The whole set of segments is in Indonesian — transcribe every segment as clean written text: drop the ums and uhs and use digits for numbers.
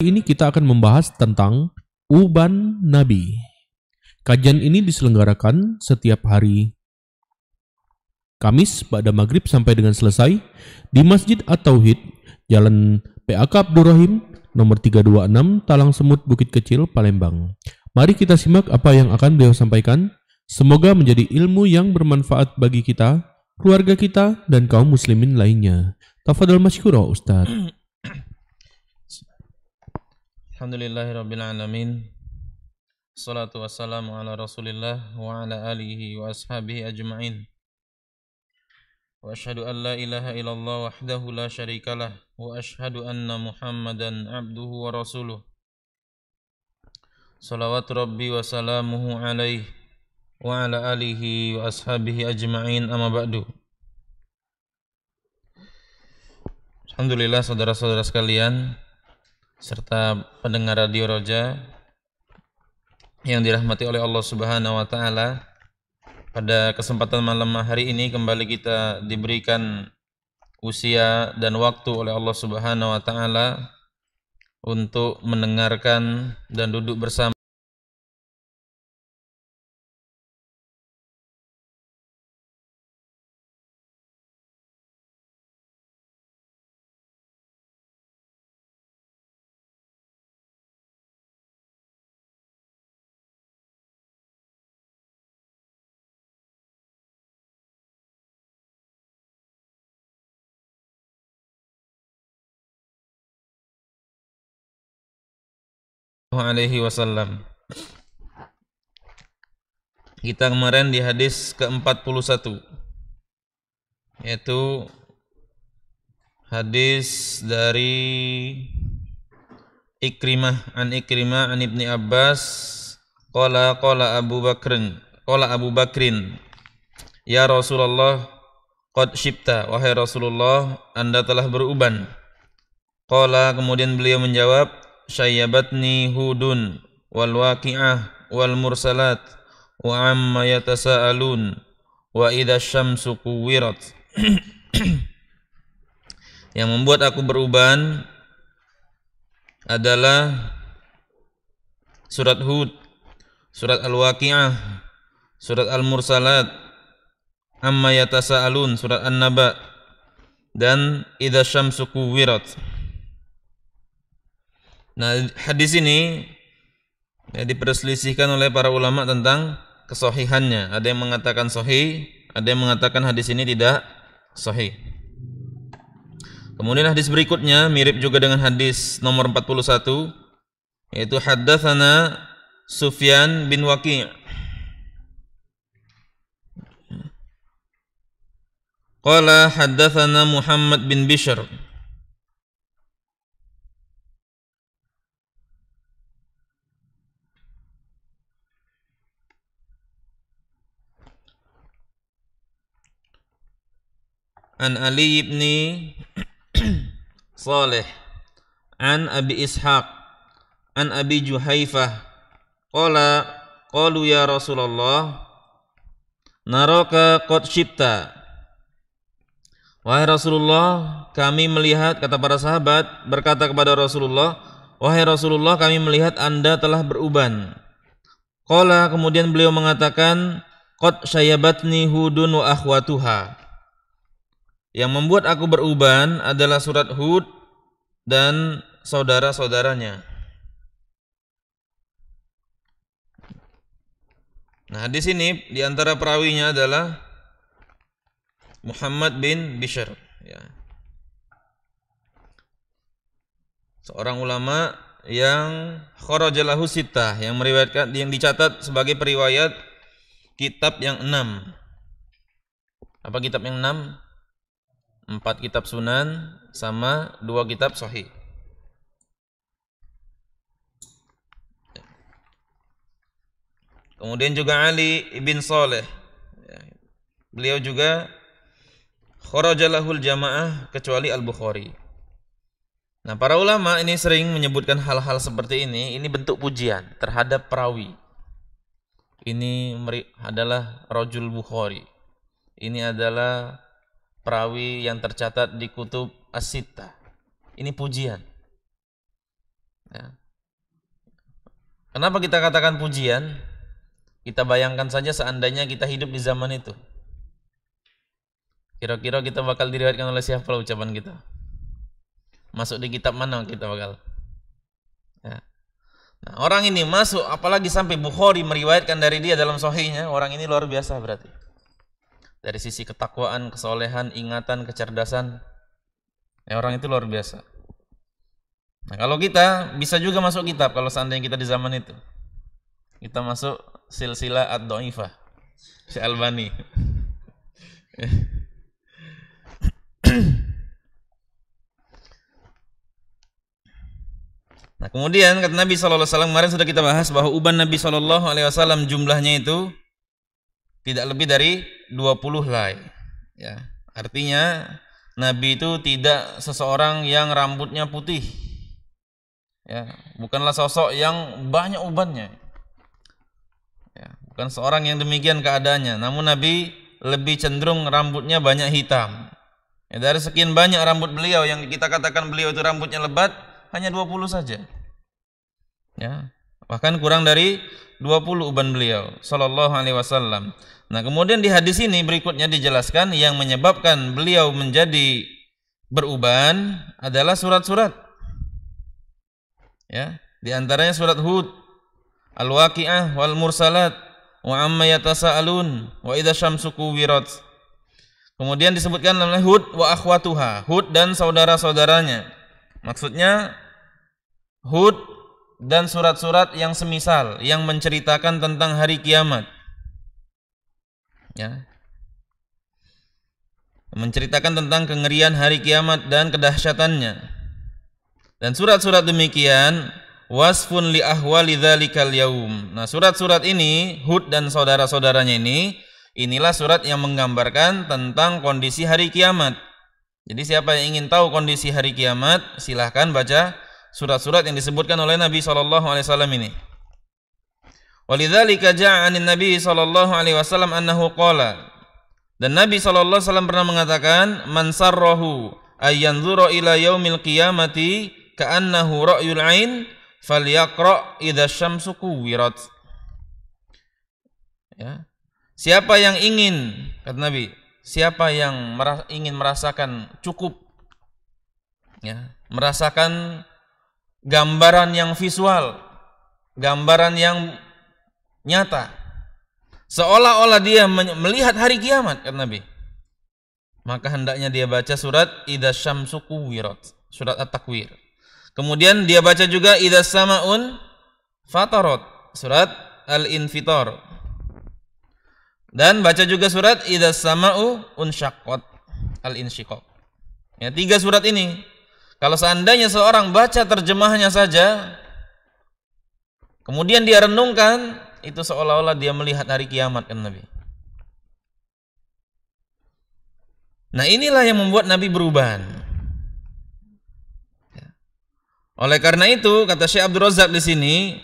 Ini kita akan membahas tentang Uban Nabi. Kajian ini diselenggarakan setiap hari Kamis pada maghrib sampai dengan selesai di Masjid At-Tauhid, Jalan PAK Abdurrahim, nomor 326, Talang Semut, Bukit Kecil, Palembang. Mari kita simak apa yang akan beliau sampaikan. Semoga menjadi ilmu yang bermanfaat bagi kita, keluarga kita, dan kaum muslimin lainnya. Tafadhol masykurah, Ustaz. Alhamdulillahirabbil alamin. Wassalatu wassalamu ala Rasulillah wa ala alihi wa ashabihi ajma'in. Wa asyhadu an la ilaha illallah wahdahu la syarikalah wa asyhadu anna Muhammadan abduhu wa rasuluh. Shalawatu rabbi wa salamuhu alaihi wa ala alihi wa ashabihi ajma'in, amma ba'du. Alhamdulillah, saudara-saudara sekalian serta pendengar Radio Roja yang dirahmati oleh Allah Subhanahu wa taala, pada kesempatan malam hari ini kembali kita diberikan usia dan waktu oleh Allah Subhanahu wa taala untuk mendengarkan dan duduk bersama alaihi wasallam. Kita kemarin di hadis ke-41, yaitu hadis dari Ikrimah an Ibni Abbas qala Abu Bakrin ya Rasulullah qad syibta, wahai Rasulullah, Anda telah beruban. Qala, kemudian beliau menjawab, syayyabatni hudun wal waqi'ah wal mursalat wa amma yatasaalun wa idza syamsu kuwirat. Yang membuat aku beruban adalah surat Hud, surat Al-Waqi'ah, surat Al-Mursalat, amma yatasaalun, surat An-Naba, dan idza syamsu kuwirat. Nah, hadis ini diperselisihkan oleh para ulama tentang kesahihannya. Ada yang mengatakan sahih, ada yang mengatakan hadis ini tidak sahih. Kemudian hadis berikutnya mirip juga dengan hadis nomor 41, yaitu haddatsana Sufyan bin Waqi'. Qala haddatsana Muhammad bin Bishr. An Ali ibn Salih an Abi Ishaq an Abi Juhaifah qalu ya Rasulullah naraka qad syibta. Wahai Rasulullah, kami melihat, kata para sahabat berkata kepada Rasulullah, wahai Rasulullah, kami melihat Anda telah beruban. Qala, kemudian beliau mengatakan, qad syayyabatni hudun wa akhwatuha. Yang membuat aku beruban adalah surat Hud dan saudara-saudaranya. Nah, di sini di antara perawinya adalah Muhammad bin Bishr, ya. Seorang ulama yang kharajalahu sittah, yang meriwayatkan, yang dicatat sebagai periwayat kitab yang 6. Apa kitab yang 6? 4 kitab sunan sama 2 kitab sahih. Kemudian juga Ali ibn Saleh, beliau juga kharajalahul jamaah kecuali Al-Bukhari. Nah, para ulama ini sering menyebutkan hal-hal seperti ini bentuk pujian terhadap perawi. Ini adalah rajul Bukhari. Ini adalah perawi yang tercatat di kutub as-sittah. Ini pujian. Ya. Kenapa kita katakan pujian? Kita bayangkan saja seandainya kita hidup di zaman itu. Kira-kira kita bakal diriwayatkan oleh siapa ucapan kita? Masuk di kitab mana kita bakal? Ya. Nah, orang ini masuk, apalagi sampai Bukhari meriwayatkan dari dia dalam sahihnya, orang ini luar biasa berarti. Dari sisi ketakwaan, kesolehan, ingatan, kecerdasan, ya orang itu luar biasa. Nah, kalau kita bisa juga masuk kitab, kalau seandainya kita di zaman itu, kita masuk silsilah ad-dhaifah, Syekh Albani. Nah, kemudian kata Nabi SAW, kemarin sudah kita bahas bahwa uban Nabi SAW jumlahnya itu tidak lebih dari 20 helai. Ya, artinya Nabi itu tidak seseorang yang rambutnya putih. Ya, bukanlah sosok yang banyak ubannya. Ya, bukan seorang yang demikian keadaannya. Namun Nabi lebih cenderung rambutnya banyak hitam. Ya, dari sekian banyak rambut beliau yang kita katakan beliau itu rambutnya lebat, hanya 20 saja. Ya, bahkan kurang dari 20 uban beliau sallallahu alaihi wasallam. Nah, kemudian di hadis ini berikutnya dijelaskan yang menyebabkan beliau menjadi beruban adalah surat-surat. Ya, di antaranya surat Hud, Al-Waqi'ah wal Mursalat, wa amma yatasaalun, wa idza syamsu kuwirat. Kemudian disebutkan namanya Hud wa akhwatuha, Hud dan saudara-saudaranya. Maksudnya Hud dan surat-surat yang semisal yang menceritakan tentang hari kiamat. Ya. Menceritakan tentang kengerian hari kiamat dan kedahsyatannya. Dan surat-surat demikian wasfun li ahwali dzalikal yaum. Nah, surat-surat ini, Hud dan saudara-saudaranya ini, inilah surat yang menggambarkan tentang kondisi hari kiamat. Jadi siapa yang ingin tahu kondisi hari kiamat, silahkan baca surat-surat yang disebutkan oleh Nabi SAW ini. Walidzalika ja'a 'anin Nabi SAW annahu qala. Dan Nabi SAW pernah mengatakan, man sarrahu ayyanzura ila yaumil qiyamati ka'annahu ra'yul 'ain falyaqra' idza syamsu kuwirat. Ya. Siapa yang ingin, kata Nabi, siapa yang ingin merasakan cukup, ya, merasakan gambaran yang visual, gambaran yang nyata, seolah-olah dia melihat hari kiamat, kata Nabi, maka hendaknya dia baca surat idza syamsu kuwirat, surat At-Takwir. Kemudian dia baca juga idza samaun fatarat, surat Al-Infitar. Dan baca juga surat idza sama'u unsyaqqat, Al-Insyiqaq. Ya, 3 surat ini. Kalau seandainya seorang baca terjemahnya saja, kemudian dia renungkan, itu seolah-olah dia melihat hari kiamat, kan Nabi. Nah, inilah yang membuat Nabi beruban. Oleh karena itu, kata Syekh Abdul Razak di sini,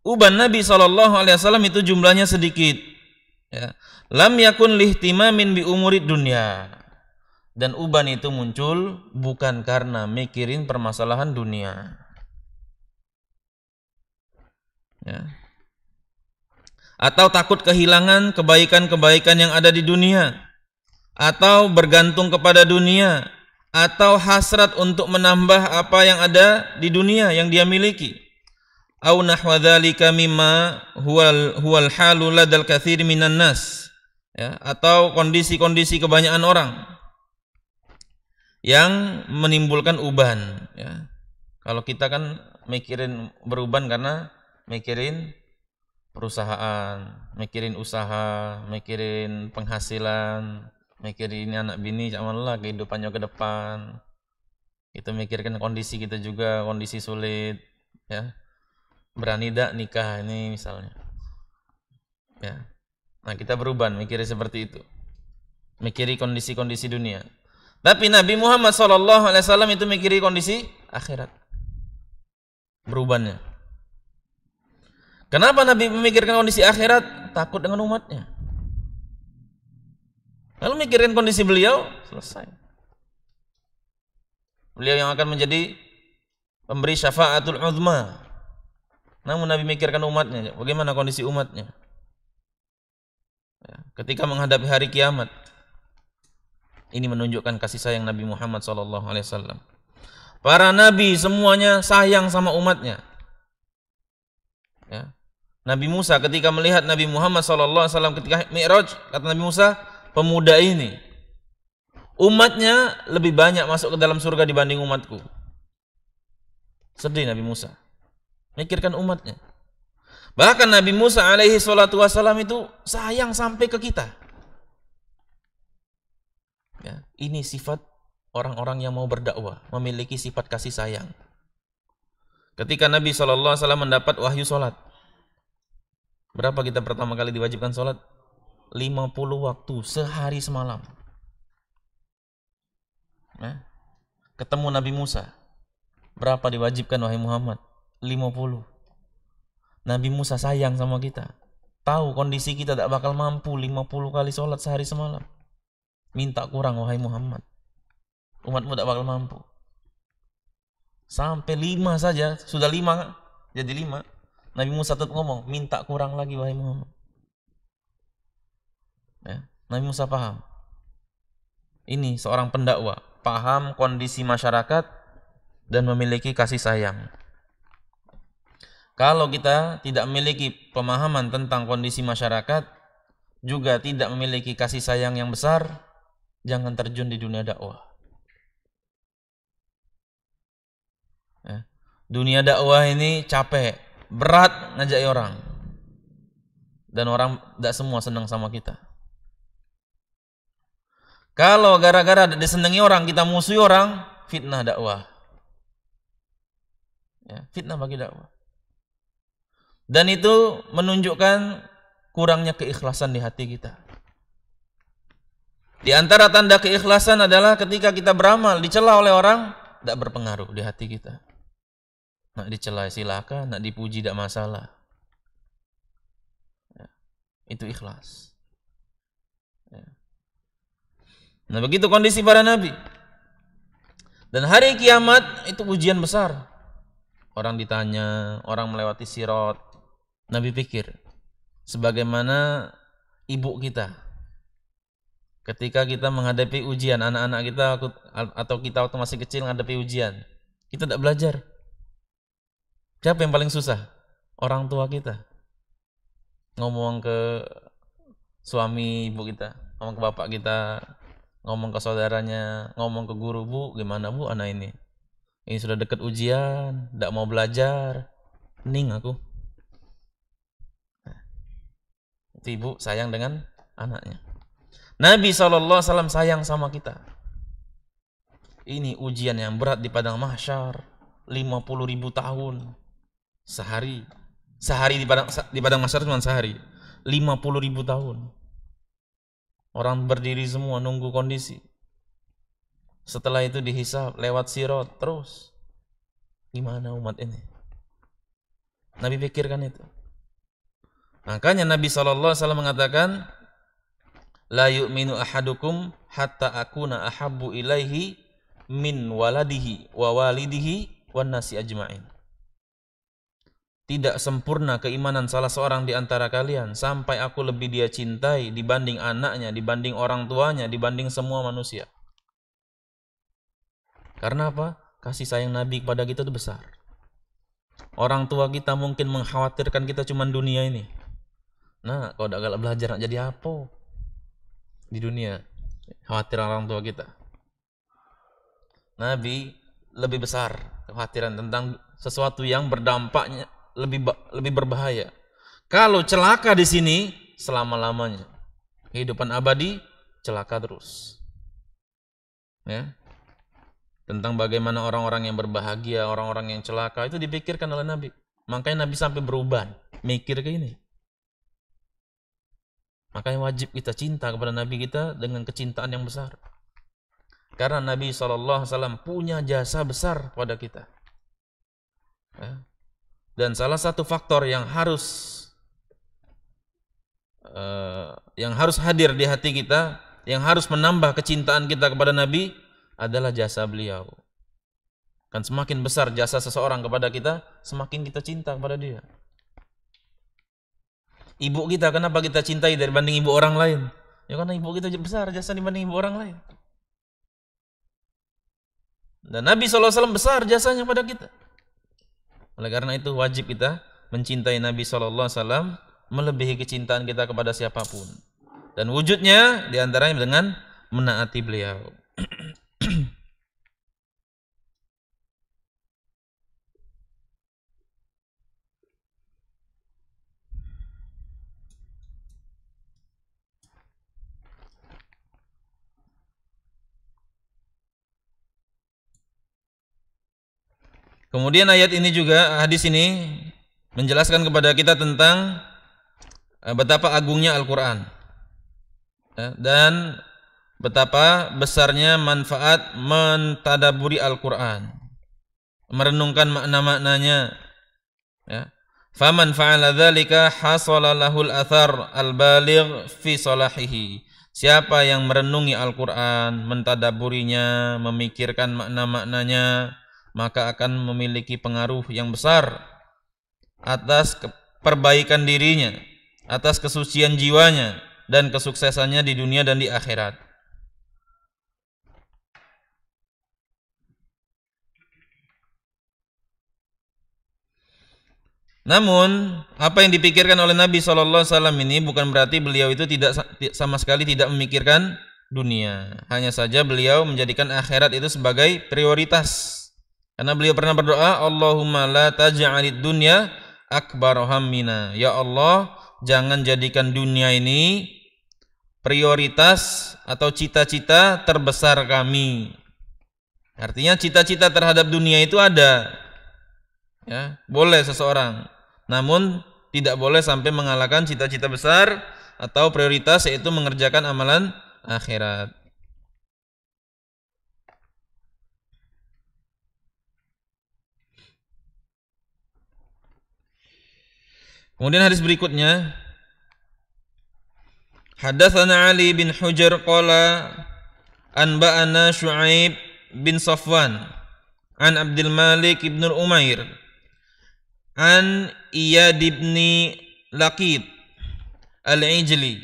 uban Nabi SAW itu jumlahnya sedikit. Ya. Lam yakun lihtimamin bi umurid dunya. Dan uban itu muncul bukan karena mikirin permasalahan dunia. Ya. Atau takut kehilangan kebaikan-kebaikan yang ada di dunia, atau bergantung kepada dunia, atau hasrat untuk menambah apa yang ada di dunia yang dia miliki. Au nahwa dzalika mimma huwal halu ladal katsir minan nas, ya, atau kondisi-kondisi kebanyakan orang yang menimbulkan uban, ya. Kalau kita kan mikirin beruban karena mikirin perusahaan, mikirin usaha, mikirin penghasilan, mikirin anak bini lah kehidupannya ke depan. Kita mikirkan kondisi kita juga, kondisi sulit, ya. Berani dak nikah ini misalnya, ya. Nah, kita beruban mikiri seperti itu, mikiri kondisi-kondisi dunia. Tapi Nabi Muhammad SAW itu mikiri kondisi akhirat, berubannya. Kenapa Nabi memikirkan kondisi akhirat? Takut dengan umatnya. Lalu mikirin kondisi beliau, selesai. Beliau yang akan menjadi pemberi syafaatul uzma. Namun Nabi mikirkan umatnya, bagaimana kondisi umatnya ketika menghadapi hari kiamat. Ini menunjukkan kasih sayang Nabi Muhammad SAW. Para nabi semuanya sayang sama umatnya. Ya. Nabi Musa ketika melihat Nabi Muhammad SAW ketika Mi'raj, kata Nabi Musa, pemuda ini, umatnya lebih banyak masuk ke dalam surga dibanding umatku. Sedih Nabi Musa, mikirkan umatnya. Bahkan Nabi Musa alaihi salatu wassalam itu sayang sampai ke kita. Ya, ini sifat orang-orang yang mau berdakwah, memiliki sifat kasih sayang. Ketika Nabi SAW mendapat wahyu sholat, berapa kita pertama kali diwajibkan sholat? 50 waktu, sehari semalam. Nah, ketemu Nabi Musa, berapa diwajibkan wahai Muhammad? 50. Nabi Musa sayang sama kita, tahu kondisi kita tak bakal mampu 50 kali sholat sehari semalam. Minta kurang wahai Muhammad, umatmu tak bakal mampu. Sampai 5 saja, sudah 5 jadi 5. Nabi Musa tetap ngomong, minta kurang lagi wahai Muhammad. Ya, Nabi Musa paham. Ini seorang pendakwa, paham kondisi masyarakat dan memiliki kasih sayang. Kalau kita tidak memiliki pemahaman tentang kondisi masyarakat, juga tidak memiliki kasih sayang yang besar, jangan terjun di dunia dakwah. Ya. Dunia dakwah ini capek, berat ngajak orang. Dan orang tidak semua senang sama kita. Kalau gara-gara disenangi orang, kita musuhi orang, fitnah dakwah. Ya, fitnah bagi dakwah. Dan itu menunjukkan kurangnya keikhlasan di hati kita. Di antara tanda keikhlasan adalah ketika kita beramal, dicela oleh orang, tidak berpengaruh di hati kita. Nak dicela silakan, nak dipuji tidak masalah. Ya, itu ikhlas. Ya. Nah, begitu kondisi para nabi. Dan hari kiamat itu ujian besar. Orang ditanya, orang melewati sirat. Nabi pikir, sebagaimana ibu kita ketika kita menghadapi ujian, anak-anak kita atau kita waktu masih kecil menghadapi ujian, kita tidak belajar. Siapa yang paling susah? Orang tua kita. Ngomong ke suami ibu kita, ngomong ke bapak kita, ngomong ke saudaranya, ngomong ke guru, bu, gimana bu anak ini? Ini sudah dekat ujian, tidak mau belajar, hening aku. Ibu sayang dengan anaknya. Nabi SAW sayang sama kita. Ini ujian yang berat di padang mahsyar, 50.000 tahun sehari. Sehari di padang mahsyar cuma sehari. 50.000 tahun. Orang berdiri semua nunggu kondisi. Setelah itu dihisab lewat sirat terus. Gimana umat ini? Nabi pikirkan itu. Makanya Nabi SAW mengatakan, la yu'minu ahadukum hatta akuna ahabbu ilaihi min waladihi wa walidihi wan nasi ajma'in. Tidak sempurna keimanan salah seorang di antara kalian sampai aku lebih dia cintai dibanding anaknya, dibanding orang tuanya, dibanding semua manusia. Karena apa? Kasih sayang Nabi kepada kita itu besar. Orang tua kita mungkin mengkhawatirkan kita cuma dunia ini. Nah, kalau tidak belajar nak jadi apa di dunia? Khawatir orang tua kita. Nabi lebih besar kekhawatiran tentang sesuatu yang berdampaknya lebih berbahaya. Kalau celaka di sini selama-lamanya, kehidupan abadi celaka terus. Ya. Tentang bagaimana orang-orang yang berbahagia, orang-orang yang celaka itu dipikirkan oleh Nabi. Makanya Nabi sampai berubah mikir ke ini. Makanya wajib kita cinta kepada Nabi kita dengan kecintaan yang besar. Karena Nabi SAW punya jasa besar pada kita. Ya. Dan salah satu faktor yang harus hadir di hati kita, yang harus menambah kecintaan kita kepada Nabi adalah jasa beliau. Kan semakin besar jasa seseorang kepada kita, semakin kita cinta kepada dia. Ibu kita, kenapa kita cintai dibanding ibu orang lain? Ya karena ibu kita besar jasa dibanding ibu orang lain. Dan Nabi SAW besar jasanya pada kita. Oleh karena itu wajib kita mencintai Nabi SAW melebihi kecintaan kita kepada siapapun. Dan wujudnya diantaranya dengan menaati beliau. Kemudian ayat ini juga, hadis ini menjelaskan kepada kita tentang betapa agungnya Al-Quran dan betapa besarnya manfaat mentadaburi Al-Quran, merenungkan makna-maknanya. Faman fa'ala dzalika hasala lahul athar al-baligh fi salahihi. Siapa yang merenungi Al-Quran, mentadaburinya, memikirkan makna-maknanya, maka akan memiliki pengaruh yang besar atas perbaikan dirinya, atas kesucian jiwanya, dan kesuksesannya di dunia dan di akhirat. Namun, apa yang dipikirkan oleh Nabi SAW ini bukan berarti beliau itu sama sekali tidak memikirkan dunia. Hanya saja beliau menjadikan akhirat itu sebagai prioritas. Karena beliau pernah berdoa, Allahumma la taj'alid dunya akbar hammina. Ya Allah, jangan jadikan dunia ini prioritas atau cita-cita terbesar kami. Artinya cita-cita terhadap dunia itu ada. Ya, boleh seseorang. Namun tidak boleh sampai mengalahkan cita-cita besar atau prioritas, yaitu mengerjakan amalan akhirat. Kemudian hadis berikutnya, Hadatsana Ali bin Hujr qala anba'ana Syu'aib bin Safwan an Abdul Malik ibn Umair an Iyad ibn Laqid al-Ijli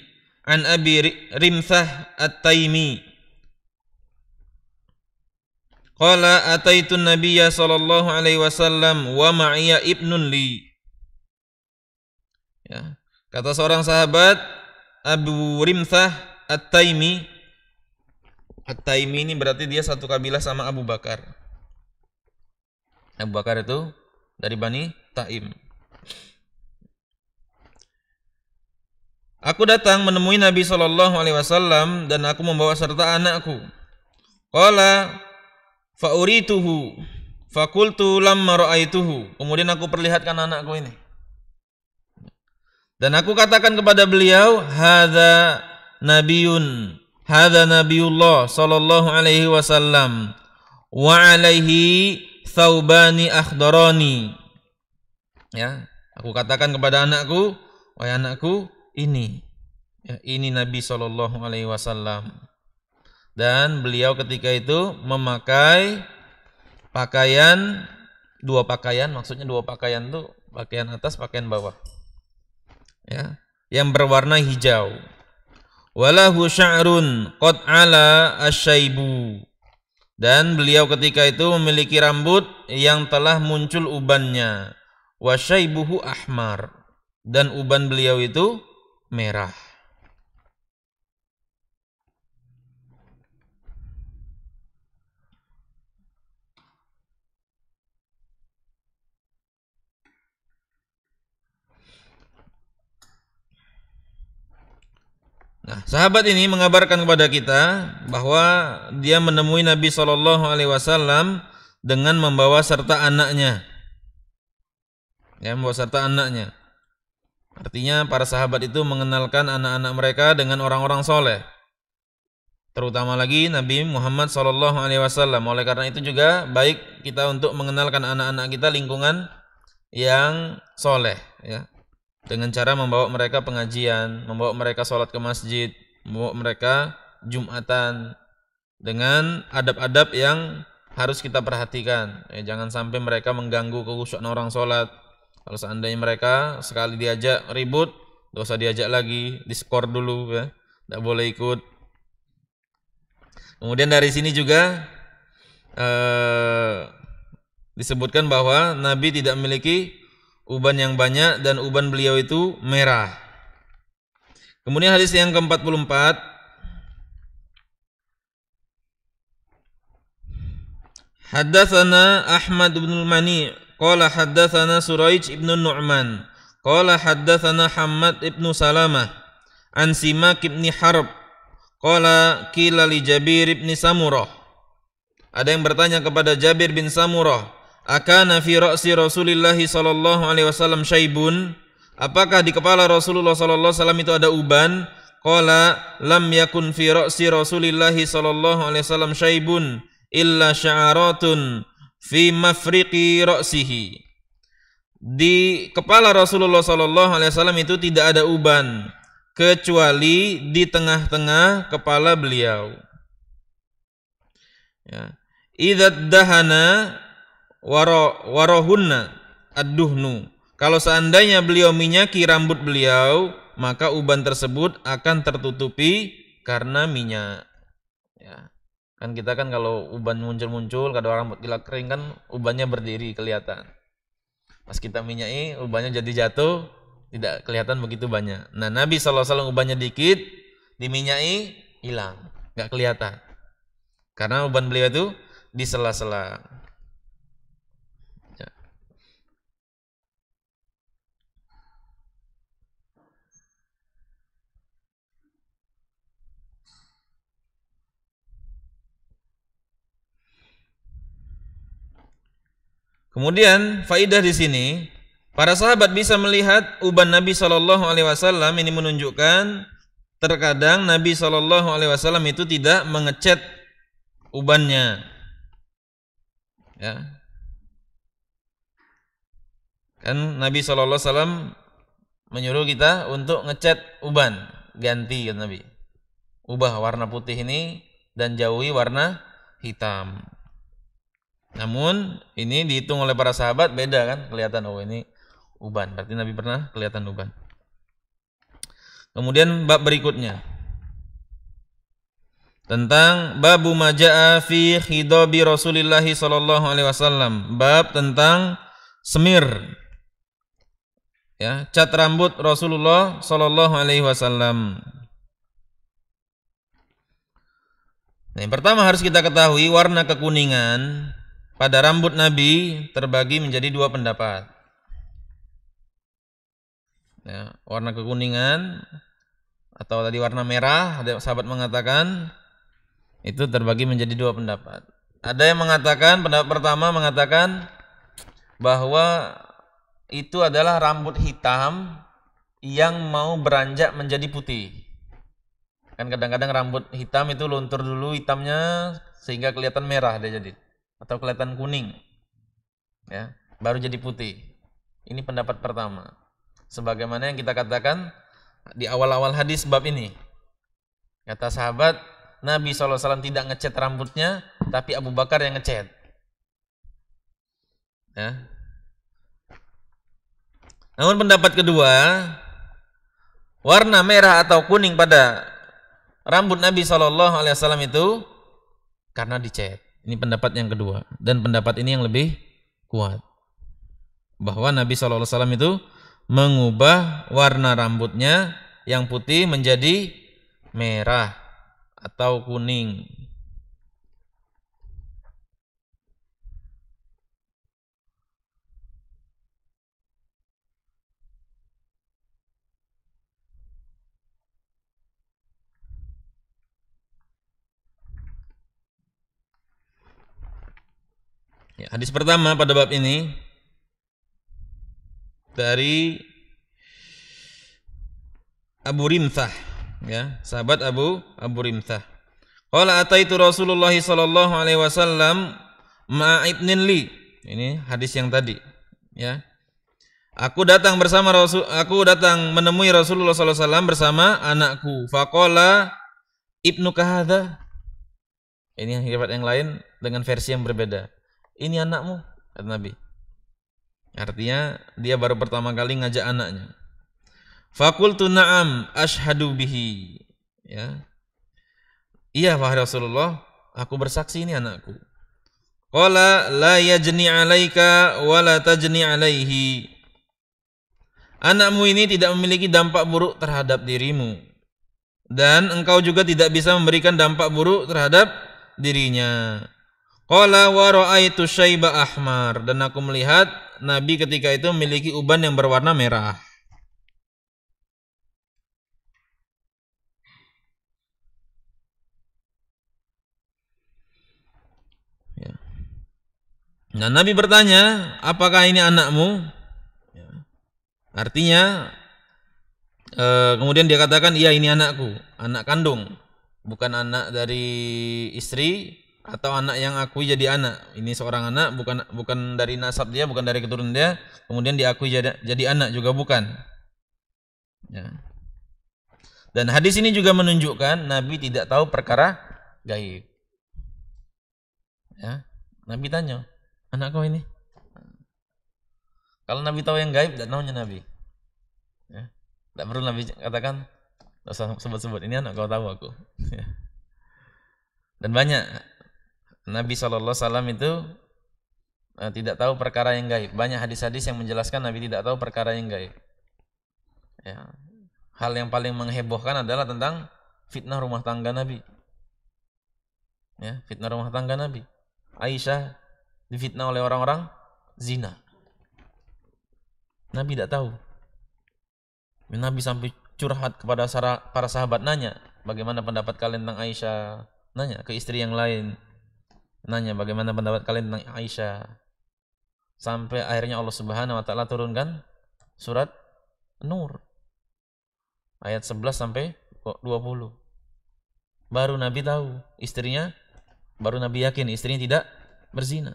an Abi Rimthah at-Taimi qala ataitu an-nabiyya sallallahu alaihi wasallam wa ma'iya ibnun li. Ya. Kata seorang sahabat, Abu Rimthah At-Taimi. At-Taimi ini berarti dia satu kabilah sama Abu Bakar. Abu Bakar itu dari Bani Taim. Aku datang menemui Nabi SAW dan aku membawa serta anakku. Qala fa'urituhu fakultu lamma ra'aituhu. Kemudian aku perlihatkan anakku ini. Dan aku katakan kepada beliau, hadza nabiyullah sallallahu alaihi wasallam wa alaihi thawbani akhdarani. Ya, aku katakan kepada anakku, wahai anakku, ini Nabi sallallahu alaihi wasallam. Dan beliau ketika itu memakai pakaian, dua pakaian, maksudnya dua pakaian itu pakaian atas, pakaian bawah. Ya, yang berwarna hijau. Walahu sya'run qad ala asyaibu. Dan beliau ketika itu memiliki rambut yang telah muncul ubannya. Wa syaibuhu ahmar. Dan uban beliau itu merah. Nah, sahabat ini mengabarkan kepada kita bahwa dia menemui Nabi SAW dengan membawa serta anaknya. Ya, membawa serta anaknya. Artinya para sahabat itu mengenalkan anak-anak mereka dengan orang-orang soleh. Terutama lagi Nabi Muhammad SAW. Oleh karena itu juga baik kita untuk mengenalkan anak-anak kita lingkungan yang soleh. Ya. Dengan cara membawa mereka pengajian, membawa mereka sholat ke masjid, membawa mereka jumatan dengan adab-adab yang harus kita perhatikan. Jangan sampai mereka mengganggu kekhusyukan orang sholat. Kalau seandainya mereka sekali diajak ribut, gak usah diajak lagi, diskor dulu ya, tidak boleh ikut. Kemudian dari sini juga disebutkan bahwa Nabi tidak memiliki uban yang banyak dan uban beliau itu merah. Kemudian hadis yang ke-44, Haddatsana Ahmad bin Mani qala haddatsana Suraij ibn Nu'man qala haddatsana Hammad ibn Salamah an Simak ibn Harb qala qila li Jabir ibn Samurah. Ada yang bertanya kepada Jabir bin Samurah, akana fi ra'si Rasulillah sallallahu alaihi wasallam syaibun? Apakah di kepala Rasulullah sallallahu alaihi wasallam itu ada uban? Qala lam yakun fi ra'si Rasulillah sallallahu alaihi wasallam syaibun illa sya'aratun fi mafriqi ra'sihi. Di kepala Rasulullah sallallahu alaihi wasallam itu tidak ada uban kecuali di tengah-tengah kepala beliau. Ya. Idzad dahana warohunna ad-duhnu. Kalau seandainya beliau minyaki rambut beliau, maka uban tersebut akan tertutupi karena minyak. Ya. Kan kita kan kalau uban muncul-muncul, kalau rambut kita kering kan ubannya berdiri kelihatan. Pas kita minyaki, ubannya jadi jatuh, tidak kelihatan begitu banyak. Nah, Nabi SAW ubannya dikit, diminyaki, hilang, nggak kelihatan. Karena uban beliau itu di sela-sela. Ya. Kemudian faidah di sini, para sahabat bisa melihat uban Nabi SAW. Ini menunjukkan terkadang Nabi SAW itu tidak mengecat ubannya. Ya. Kan Nabi SAW menyuruh kita untuk ngecat uban, ganti kan Nabi. Ubah warna putih ini dan jauhi warna hitam. Namun ini dihitung oleh para sahabat beda kan, kelihatan oh ini uban. Berarti Nabi pernah kelihatan uban. Kemudian bab berikutnya tentang babu majaa fi khidabi Rasulillah sallallahu alaihi wasallam. Bab tentang semir, ya, cat rambut Rasulullah sallallahu alaihi wasallam. Nah, yang pertama harus kita ketahui warna kekuningan pada rambut Nabi terbagi menjadi dua pendapat. Ya, warna kekuningan atau tadi warna merah, ada sahabat mengatakan itu terbagi menjadi dua pendapat. Ada yang mengatakan, pendapat pertama mengatakan bahwa itu adalah rambut hitam yang mau beranjak menjadi putih. Kan kadang-kadang rambut hitam itu luntur dulu hitamnya sehingga kelihatan merah dia jadi, atau kelihatan kuning, ya, baru jadi putih. Ini pendapat pertama. Sebagaimana yang kita katakan di awal-awal hadis bab ini. Kata sahabat, Nabi SAW tidak ngecat rambutnya, tapi Abu Bakar yang ngecat. Ya. Namun pendapat kedua, warna merah atau kuning pada rambut Nabi SAW itu karena dicat. Ini pendapat yang kedua, dan pendapat ini yang lebih kuat, bahwa Nabi SAW itu mengubah warna rambutnya yang putih menjadi merah atau kuning. Ya, hadis pertama pada bab ini dari Abu Rimthah, ya, sahabat Abu Rimthah. Qala ataitu Rasulullah sallallahu alaihi wasallam ma'a ibnin li. Ini hadis yang tadi, ya. Aku datang menemui Rasulullah sallallahu alaihi wasallam bersama anakku. Faqala ibnu kahadha. Ini riwayat yang lain dengan versi yang berbeda. Ini anakmu, kata Nabi. Artinya dia baru pertama kali ngajak anaknya. Fakultu na'am ashhadu bihi. Ya. Iya wahai Rasulullah, aku bersaksi ini anakku. Qala la yajni 'alaika wa la tajni 'alaihi. Anakmu ini tidak memiliki dampak buruk terhadap dirimu dan engkau juga tidak bisa memberikan dampak buruk terhadap dirinya. Qala wa ra'aitu syaiba ahmar, dan aku melihat Nabi ketika itu memiliki uban yang berwarna merah. Ya. Nah, Nabi bertanya, apakah ini anakmu? Ya. Artinya kemudian dia katakan, iya ini anakku, anak kandung, bukan anak dari istri atau anak yang akui jadi anak. Ini seorang anak, bukan dari nasab dia, bukan dari keturunan dia, kemudian diakui jadi anak juga bukan. Ya. Dan hadis ini juga menunjukkan Nabi tidak tahu perkara gaib. Ya. Nabi tanya, anak kau ini? Kalau Nabi tahu yang gaib, tidak tahunya Nabi. Ya. Tidak perlu Nabi katakan, tidak usah sebut-sebut, ini anak kau tahu aku. Ya. Dan banyak Nabi SAW itu tidak tahu perkara yang gaib. Banyak hadis-hadis yang menjelaskan Nabi tidak tahu perkara yang gaib. Ya. Hal yang paling menghebohkan adalah tentang fitnah rumah tangga Nabi. Ya, fitnah rumah tangga Nabi. Aisyah difitnah oleh orang-orang zina. Nabi tidak tahu. Nabi sampai curhat kepada para sahabat, nanya, bagaimana pendapat kalian tentang Aisyah? Nanya ke istri yang lain. Nanya bagaimana pendapat kalian tentang Aisyah. Sampai akhirnya Allah Subhanahu wa taala turunkan surat Nur ayat 11 sampai 20. Baru Nabi tahu istrinya, baru Nabi yakin istrinya tidak berzina.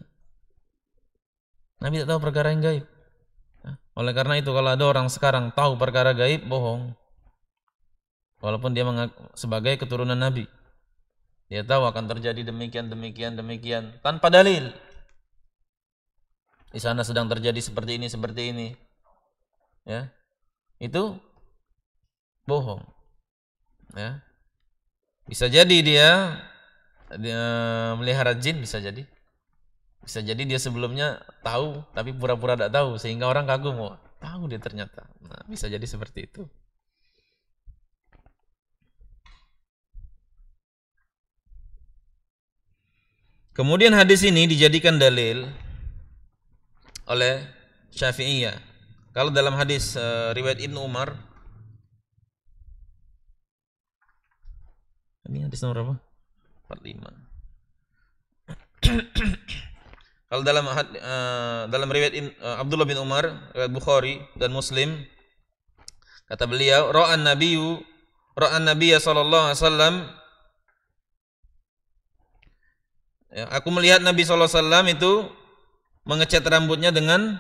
Nabi tidak tahu perkara yang gaib. Oleh karena itu kalau ada orang sekarang tahu perkara gaib, bohong. Walaupun dia mengaku sebagai keturunan Nabi, dia tahu akan terjadi demikian tanpa dalil. Di sana sedang terjadi seperti ini. Ya. Itu bohong. Ya. Bisa jadi dia melihara jin, bisa jadi. Bisa jadi dia sebelumnya tahu tapi pura-pura tidak tahu sehingga orang kagum, oh, tahu dia ternyata. Nah, bisa jadi seperti itu. Kemudian hadis ini dijadikan dalil oleh Syafi'iyah. Kalau dalam hadis riwayat Ibnu Umar, ini hadis nomor apa? 45. Kalau dalam riwayat Abdullah bin Umar, riwayat Bukhari dan Muslim, kata beliau, ra'an nabiyya sallallahu alaihi wasallam, ya, aku melihat Nabi sallallahu alaihi wasallam itu mengecat rambutnya dengan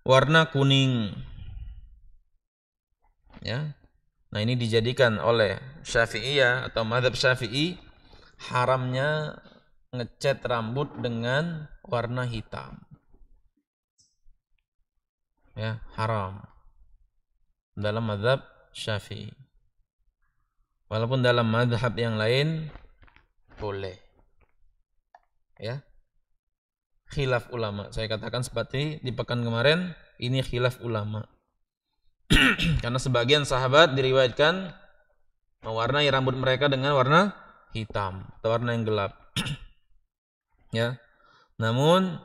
warna kuning. Ya. Nah, ini dijadikan oleh Syafi'iyah atau mazhab Syafi'i haramnya ngecat rambut dengan warna hitam. Ya, haram dalam mazhab Syafi'i. Walaupun dalam mazhab yang lain boleh. Ya. Khilaf ulama. Saya katakan seperti di pekan kemarin, ini khilaf ulama. Karena sebagian sahabat diriwayatkan mewarnai rambut mereka dengan warna hitam atau warna yang gelap. Ya. Namun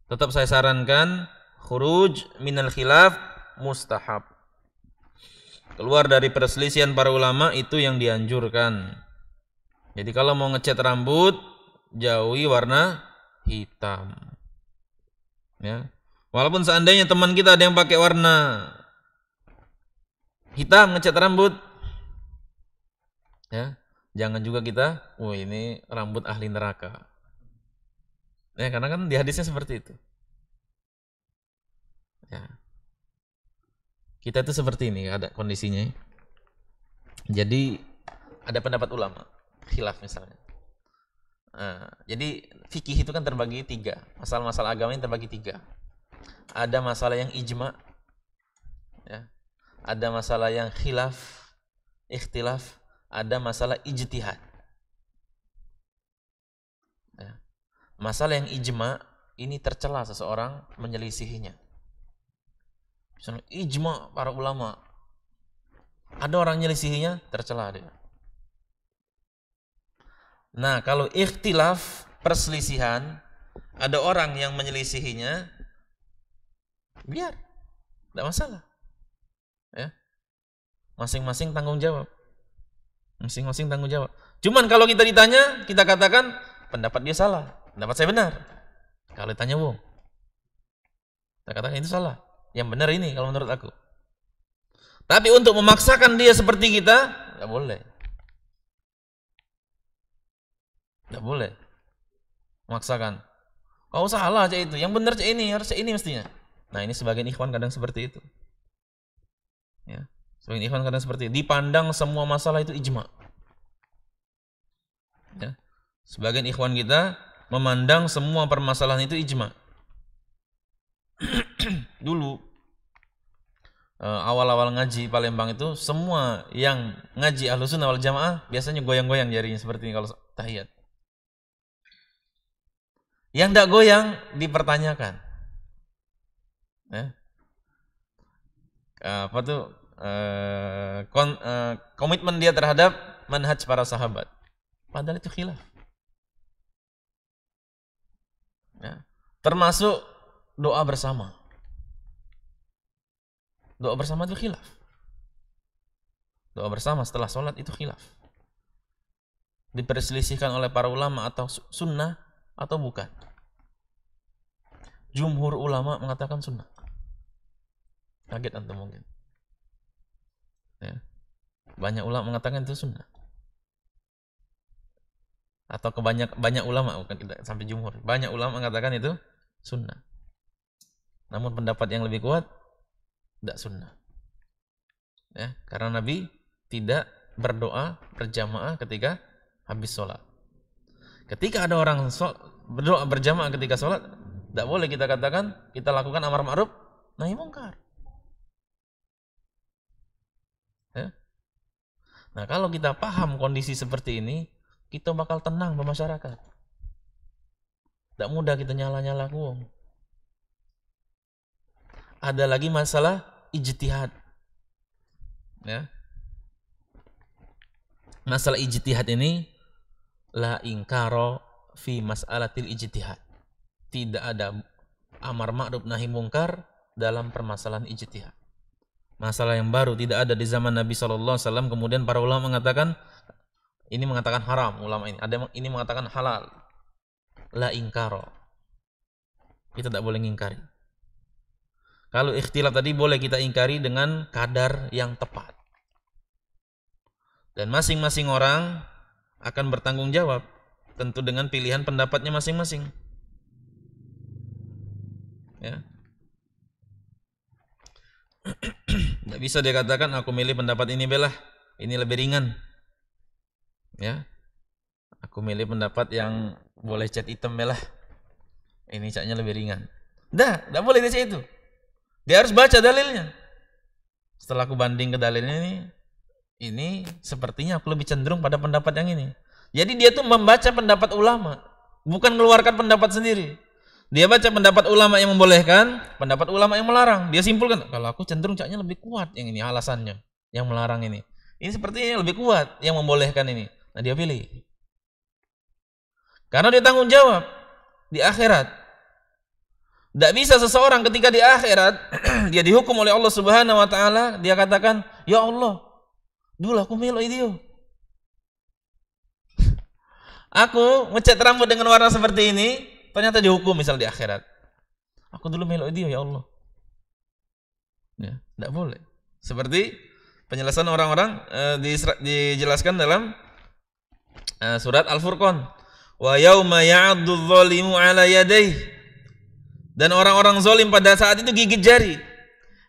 tetap saya sarankan khuruj minal khilaf mustahab. Keluar dari perselisihan para ulama itu yang dianjurkan. Jadi kalau mau ngecat rambut, jauhi warna hitam. Ya. Walaupun seandainya teman kita ada yang pakai warna hitam ngecat rambut, ya, jangan juga kita, oh ini rambut ahli neraka. Ya, karena kan di hadisnya seperti itu. Ya. Kita itu seperti ini, ada kondisinya. Jadi ada pendapat ulama, khilaf misalnya. Jadi fikih itu kan terbagi 3. Masalah-masalah agama ini terbagi 3. Ada masalah yang ijma, ya. Ada masalah yang khilaf, ikhtilaf, ada masalah ijtihad. Ya. Masalah yang ijma ini tercela seseorang menyelisihinya. Misalnya ijma para ulama, ada orang menyelisihinya, tercela dia. Nah, kalau ikhtilaf, perselisihan, ada orang yang menyelisihinya, biar, tidak masalah. Ya. Masing-masing tanggung jawab. Masing-masing tanggung jawab. Cuman kalau kita ditanya, kita katakan pendapat dia salah, pendapat saya benar. Kalau ditanya bohong, kita katakan itu salah. Yang benar ini kalau menurut aku. Tapi untuk memaksakan dia seperti kita, tidak boleh. Tidak boleh memaksakan. Kau salah aja itu, yang benar aja ini, harus ini mestinya. Nah, ini sebagian ikhwan kadang seperti itu. Ya, sebagian ikhwan kadang seperti itu. Dipandang semua masalah itu ijma. Ya. Sebagian ikhwan kita memandang semua permasalahan itu ijma. Dulu awal-awal ngaji Palembang itu, semua yang ngaji Ahlussunnah wal Jamaah biasanya goyang-goyang jarinya seperti ini kalau tahiyat. Yang tidak goyang dipertanyakan. Ya. Apa tuh komitmen dia terhadap manhaj para sahabat. Padahal itu khilaf. Ya. Termasuk doa bersama. Doa bersama itu khilaf. Doa bersama setelah sholat itu khilaf. Diperselisihkan oleh para ulama atau sunnah atau bukan. Jumhur ulama mengatakan sunnah. Kaget antum mungkin. Ya. Banyak ulama mengatakan itu sunnah. Atau banyak ulama, bukan kita sampai jumhur. Banyak ulama mengatakan itu sunnah. Namun pendapat yang lebih kuat tidak sunnah. Ya, karena Nabi tidak berdoa berjamaah ketika habis sholat. Ketika ada orang berdoa berjamaah ketika sholat, tidak boleh kita katakan kita lakukan amar ma'ruf nahi mungkar. Ya. Nah, kalau kita paham kondisi seperti ini, kita bakal tenang bermasyarakat. Tidak mudah kita nyala-nyala kuong. Ada lagi masalah ijtihad. Ya. Masalah ijtihad ini la ingkaro fi mas'alatil ijtihad. Tidak ada amar ma'ruf nahi mungkar dalam permasalahan ijtihad. Masalah yang baru, tidak ada di zaman Nabi SAW. Kemudian para ulama mengatakan, ini mengatakan haram, ulama ini. Ada ini mengatakan halal. La ingkaro. Kita tidak boleh mengingkari. Kalau ikhtilaf tadi boleh kita ingkari dengan kadar yang tepat. Dan masing-masing orang akan bertanggung jawab tentu dengan pilihan pendapatnya masing-masing. Ya. Tidak bisa dia katakan aku milih pendapat ini belah, ini lebih ringan. Ya. Aku milih pendapat yang boleh cat hitam belah. Ini catnya lebih ringan. Tidak boleh dia itu. Dia harus baca dalilnya. Setelah aku banding ke dalilnya ini sepertinya aku lebih cenderung pada pendapat yang ini. Jadi dia tuh membaca pendapat ulama, bukan mengeluarkan pendapat sendiri. Dia baca pendapat ulama yang membolehkan, pendapat ulama yang melarang. Dia simpulkan, kalau aku cenderung catnya lebih kuat yang ini alasannya, yang melarang ini. Ini sepertinya lebih kuat yang membolehkan ini. Nah, dia pilih. Karena dia tanggung jawab di akhirat. Tidak bisa seseorang ketika di akhirat dia dihukum oleh Allah Subhanahu wa taala, dia katakan, "Ya Allah, dulu aku melo itu. Aku ngecat rambut dengan warna seperti ini, ternyata dihukum misal di akhirat. Aku dulu melo itu ya Allah." Ya, tidak boleh. Seperti penjelasan orang-orang dijelaskan dalam surat Al-Furqan. Wa yauma ya'addu adh-dhalimu 'ala yadayhi. Dan orang-orang zalim pada saat itu gigit jari.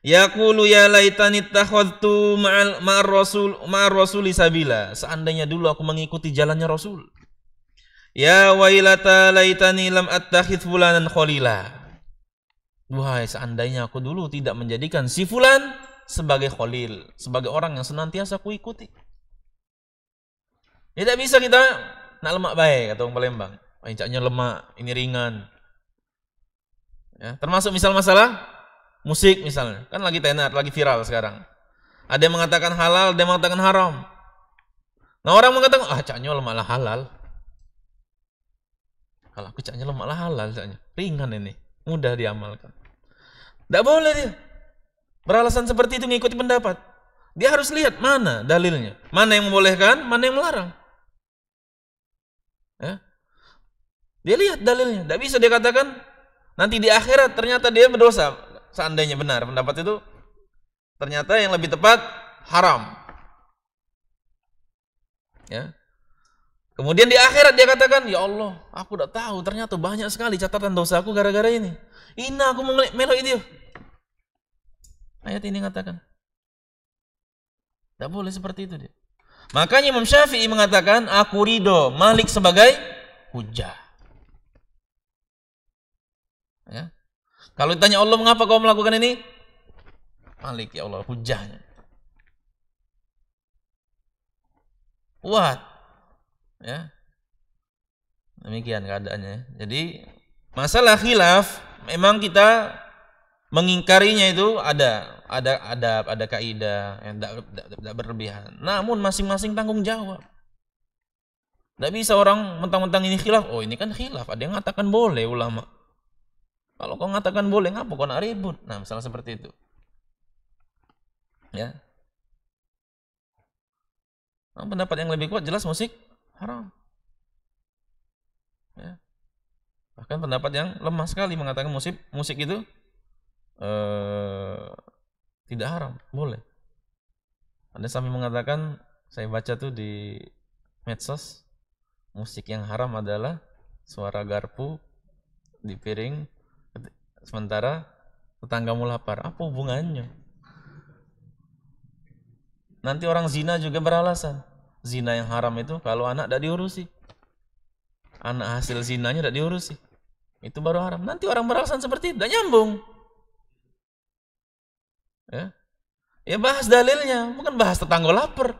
Yaqulu ya laitani takhadtu ma'ar rasuli sabila. Seandainya dulu aku mengikuti jalannya Rasul. Ya wailata laitani lam attakhidh fulanan khalila. Wahai seandainya aku dulu tidak menjadikan si fulan sebagai khalil, sebagai orang yang senantiasa aku ikuti. Tidak bisa kita nak lemak baik kata orang Palembang. Incaknya lemak, ini ringan. Ya, termasuk misal masalah musik misalnya, kan lagi tenar, lagi viral sekarang. Ada yang mengatakan halal, ada yang mengatakan haram. Nah orang mengatakan, caknya lemaklah halal. Kalau aku caknya lemaklah halal, caknya ringan ini, mudah diamalkan. Tidak boleh dia beralasan seperti itu mengikuti pendapat. Dia harus lihat mana dalilnya, mana yang membolehkan, mana yang melarang. Ya. Dia lihat dalilnya. Tidak bisa dia katakan nanti di akhirat ternyata dia berdosa. Seandainya benar pendapat itu, ternyata yang lebih tepat haram. Ya. Kemudian di akhirat dia katakan, ya Allah, aku tidak tahu ternyata banyak sekali catatan dosaku gara-gara ini. Ini aku mau melok itu. Ayat ini katakan. Tidak boleh seperti itu dia. Makanya Imam Syafi'i mengatakan, aku ridho Malik sebagai hujah. Ya. Kalau ditanya Allah, mengapa kau melakukan ini? Malik, ya Allah, hujahnya. Kuat. Ya. Demikian keadaannya. Jadi masalah khilaf memang kita mengingkarinya itu ada kaidah yang tidak berlebihan. Namun masing-masing tanggung jawab. Tidak bisa orang mentang-mentang ini khilaf. Oh ini kan khilaf. Ada yang mengatakan boleh ulama. Kalau kau mengatakan boleh, ngapa kau nak ribut? Nah misalnya seperti itu. Ya. Nah, pendapat yang lebih kuat jelas musik haram. Ya. Bahkan pendapat yang lemah sekali mengatakan musik itu tidak haram, boleh. Ada sampai mengatakan, saya baca tuh di medsos, musik yang haram adalah suara garpu di piring sementara tetanggamu lapar. Apa hubungannya? Nanti orang zina juga beralasan, zina yang haram itu kalau anak tidak diurusi, anak hasil zinanya tidak diurusi, itu baru haram. Nanti orang beralasan seperti itu, tidak nyambung. Ya bahas dalilnya, bukan bahas tetangga lapar.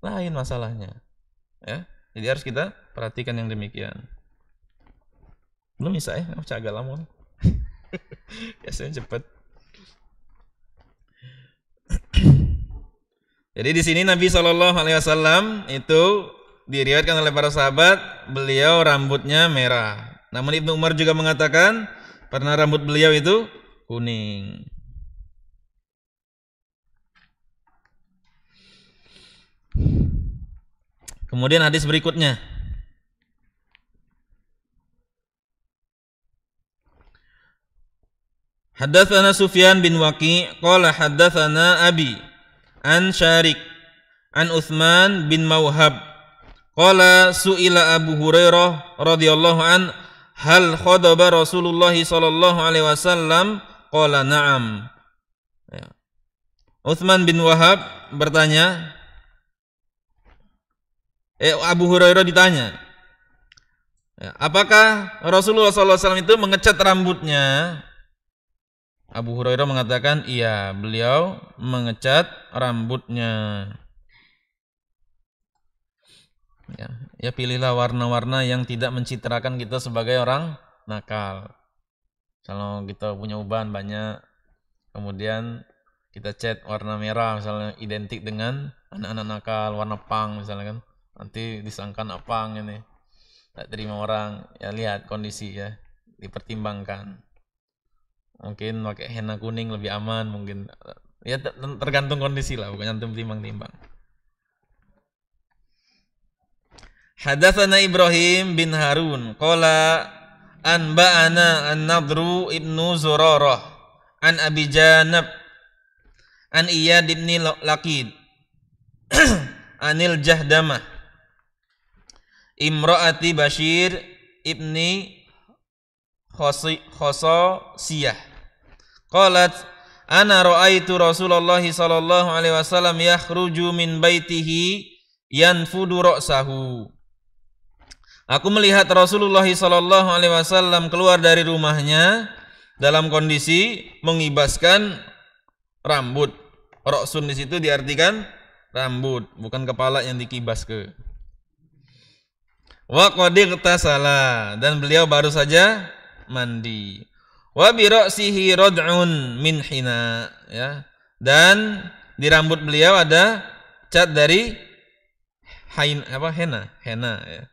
Lain masalahnya. Ya, jadi harus kita perhatikan yang demikian. Belum bisa ya, nggak agak lama. Biasanya cepat. Jadi di sini Nabi SAW itu diriwayatkan oleh para sahabat, beliau rambutnya merah. Namun Ibnu Umar juga mengatakan pernah rambut beliau itu kuning. Kemudian hadis berikutnya. Haddatsana Sufyan bin Waqi' qala haddatsana Abi an Syarik an Utsman bin Mauhab qala su'ila Abu Hurairah radhiyallahu an hal khadaba Rasulullah sallallahu alaihi wasallam qala na'am. Utsman bin Wahab bertanya, Abu Hurairah ditanya, apakah Rasulullah SAW itu mengecat rambutnya? Abu Hurairah mengatakan, iya, beliau mengecat rambutnya. Ya pilihlah warna-warna yang tidak mencitrakan kita sebagai orang nakal. Kalau kita punya uban banyak, kemudian kita cat warna merah, misalnya identik dengan anak-anak nakal, warna punk misalnya kan. Nanti disangkan apang ini, tak terima orang. Ya lihat kondisi ya, dipertimbangkan. Mungkin pakai henna kuning lebih aman, mungkin ya tergantung kondisi lah, bukan antum timbang-timbang. Hadatsana Ibrahim bin Harun qala anba'ana an-Nadru ibnu Zurarah an Abi Janab an Iyad ibn Laqid anil Jahdamah imra'ati Bashir ibni Khosasiyah qalat ana ra'aitu Rasulullah sallallahu alaihi wasallam yakhruju min baitihi yanfudu ra'sahu Aku melihat Rasulullah sallallahu alaihi wasallam keluar dari rumahnya dalam kondisi mengibaskan rambut. Roksun di situ diartikan rambut, bukan kepala yang dikibas ke. Wa qad ightasala, dan beliau baru saja mandi. Wa bi ra'sihi rad'un min hina, ya. Dan di rambut beliau ada cat dari henna ya.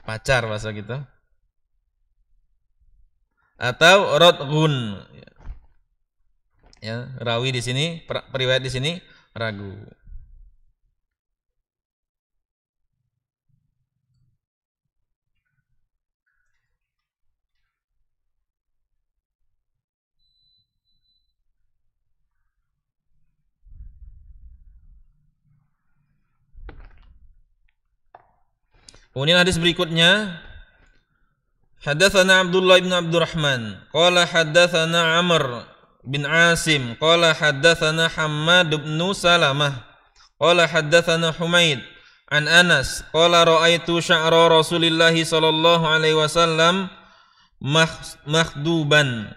Pacar bahasa kita. Atau radghun. Ya, rawi di sini, periwayat di sini ragu. Kemudian hadis berikutnya, Haddatsana Abdullah bin Abdurrahman qala haddatsana Amr bin Asim qala haddatsana Hammad bin Salamah qala haddatsana Humaid an Anas qala raaitu sya'ra Rasulillah sallallahu alaihi wasallam makhduban.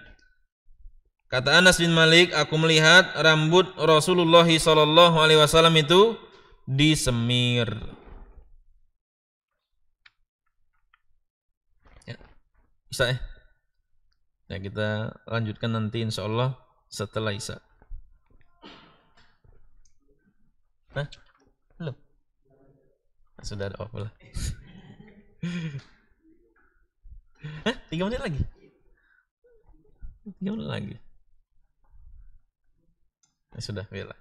Kata Anas bin Malik, aku melihat rambut Rasulullah sallallahu alaihi wasallam itu disemir. Isa ya. Ya, kita lanjutkan nanti insyaallah setelah Isa. Hah? Belum? Sudah ada off lah. Hah? 3 menit lagi? 3 menit lagi? Ya, sudah, bila.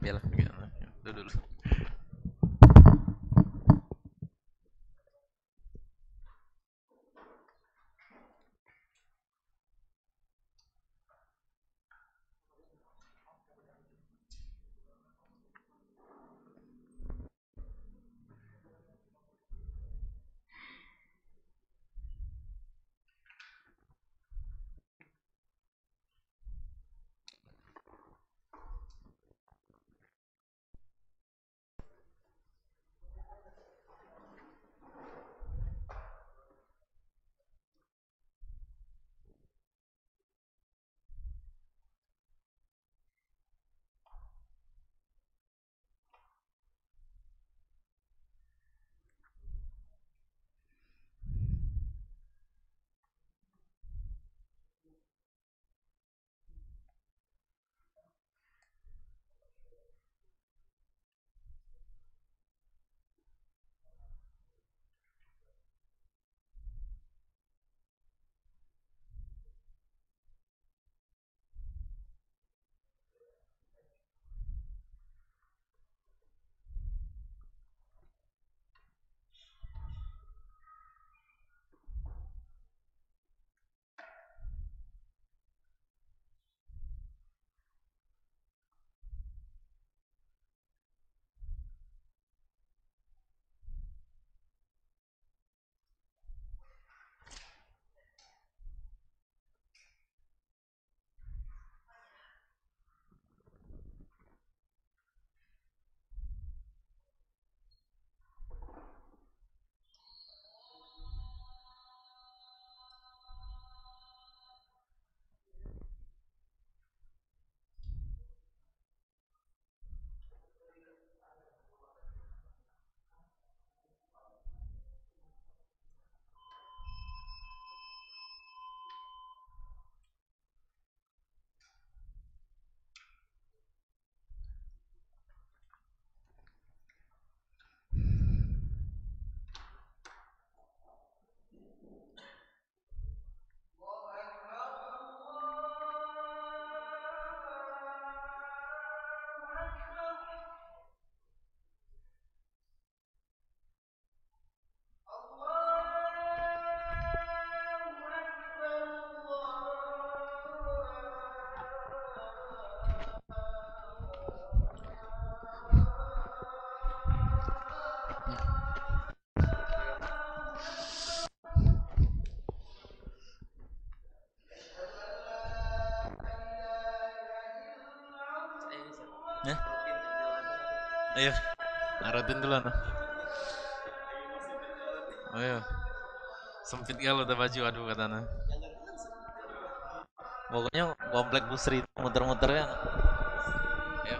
Biarlah, dulu. Ya, ayo, aratin dulu no. Ayo, sempit kalau udah baju, aduh katanya. Pokoknya komplek Busri muter-muter ya. Ayo.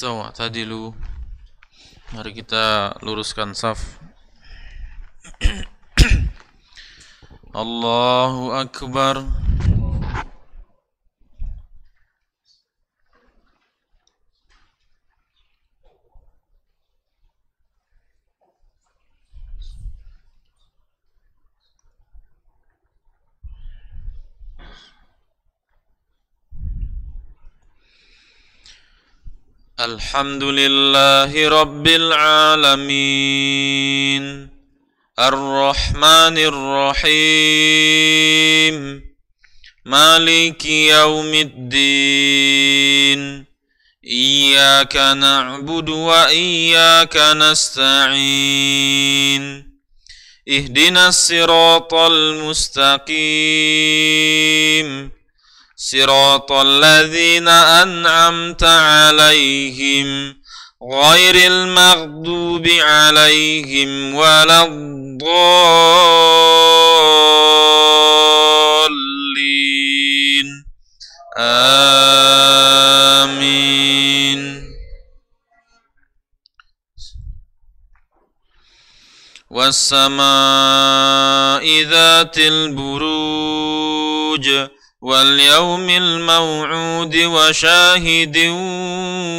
Tadilu. Mari kita luruskan saf. Allahu Akbar. Alhamdulillahi Rabbil Alamin Ar-Rahmanir Rahim Maliki Yaumiddin Iyyaka na'budu wa iyyaka nasta'in Ihdinas siratal mustaqim صراط الذين أنعمت عليهم غير المغضوب عليهم ولا الضالين آمين والسماء ذات البروج واليوم الموعود وشاهد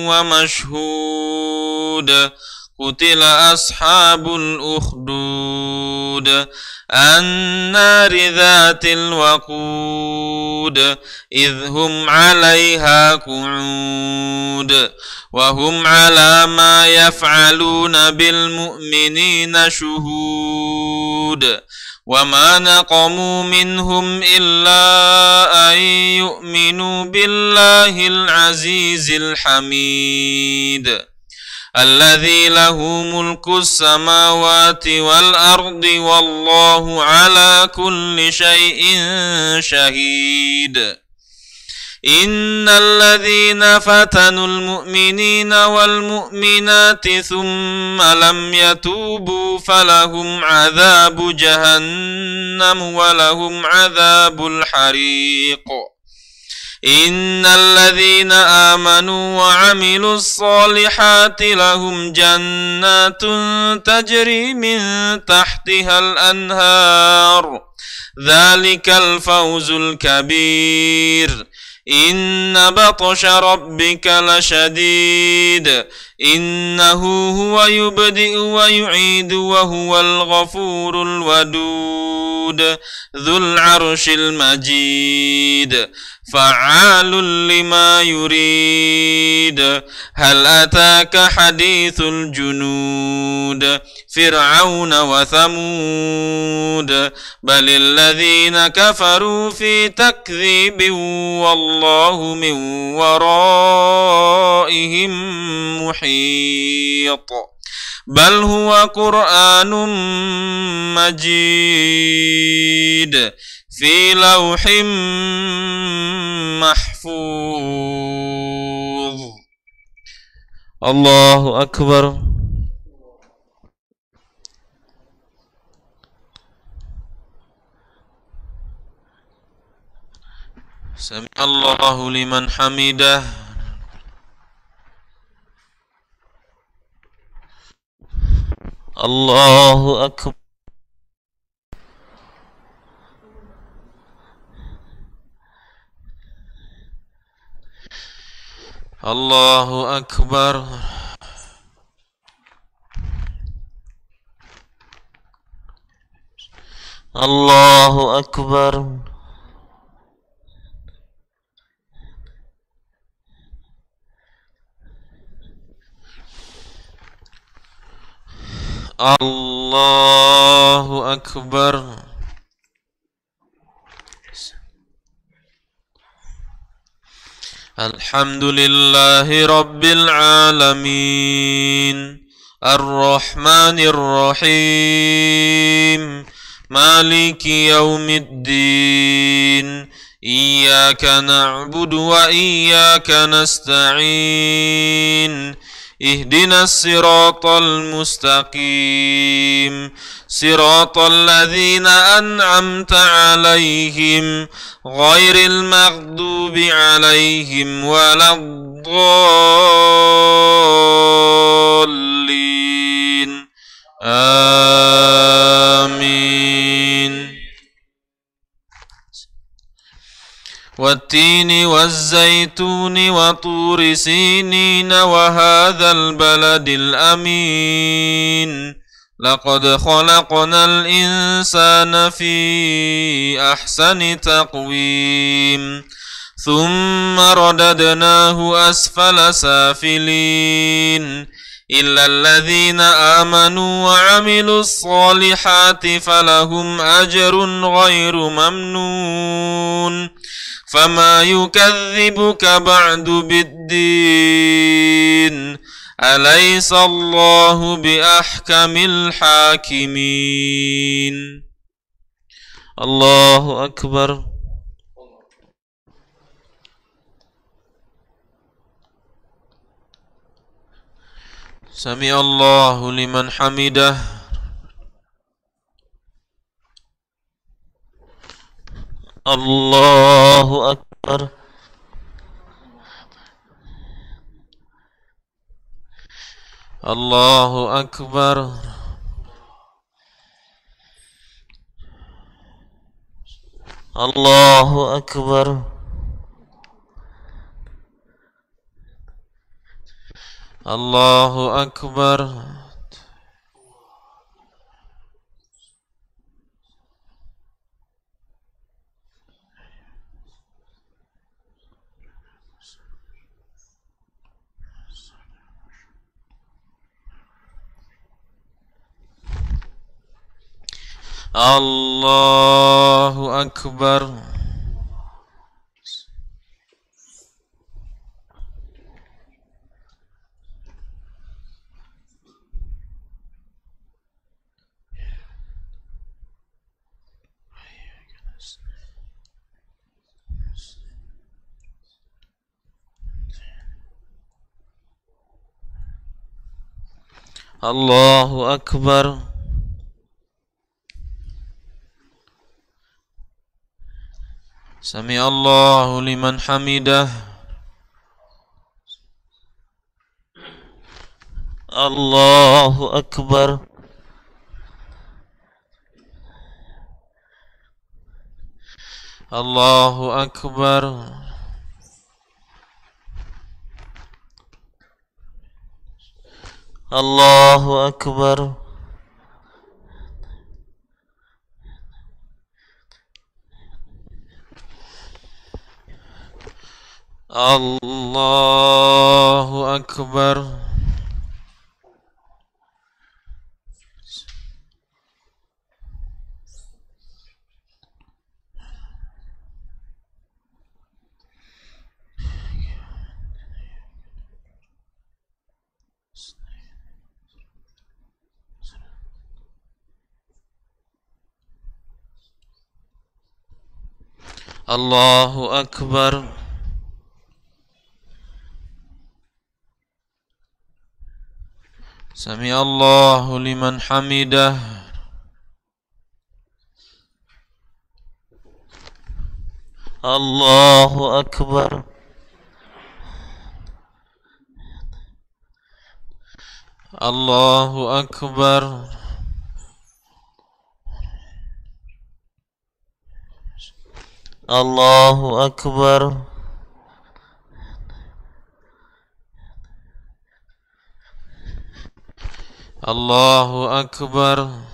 ومشهود قتل أصحاب الأخدود النار ذات الوقود إذ هم عليها قعود وهم على ما يفعلون بالمؤمنين شهود وما نقموا منهم إلا أن يؤمنوا بالله العزيز الحميد الذي له ملك السماوات والأرض والله على كل شيء شهيد إن الذين فتنوا المؤمنين والمؤمنات ثم لم يتوبوا فلهم عذاب جهنم ولهم عذاب الحريق إن الذين آمنوا وعملوا الصالحات لهم جنات تجري من تحتها الأنهار ذلك الفوز الكبير إن بطش ربك لشديد إنه هو يبدئ ويعيد وهو الغفور الودود ذو العرش المجيد فعال لما يريد هل أتاك حديث الجنود فرعون وثمود بل الذين كفروا في تكذيب والله من ورائهم محيط بل هو قرآن مجيد في لوح محفوظ الله أكبر سمع الله لمن حمده الله أكبر الله أكبر الله أكبر الله أكبر الحمد لله رب العالمين الرحمن الرحيم مالك يوم الدين إياك نعبد وإياك نستعين اهدنا الصراط المستقيم صراط الذين أنعمت عليهم غير المغضوب عليهم ولا الضالين الضالين آمين. والتين والزيتون وطور سينين وهذا البلد الأمين لقد خلقنا الإنسان في أحسن تقويم ثم رددناه أسفل سافلين إلا الذين آمنوا وعملوا الصالحات فلهم أجر غير ممنون فما يكذبك بعد بالدين أليس الله بأحكم الحاكمين. الله أكبر. سمع الله لمن حمده. الله أكبر. الله أكبر. الله أكبر. الله أكبر. الله أكبر. الله أكبر. سمع الله لمن حمده. الله أكبر. الله أكبر. الله أكبر. الله أكبر. الله أكبر. سمع الله لمن حمده. الله أكبر. الله أكبر. الله أكبر. الله أكبر.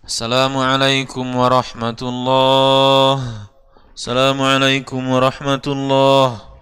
السلام عليكم ورحمة الله. السلام عليكم ورحمة الله.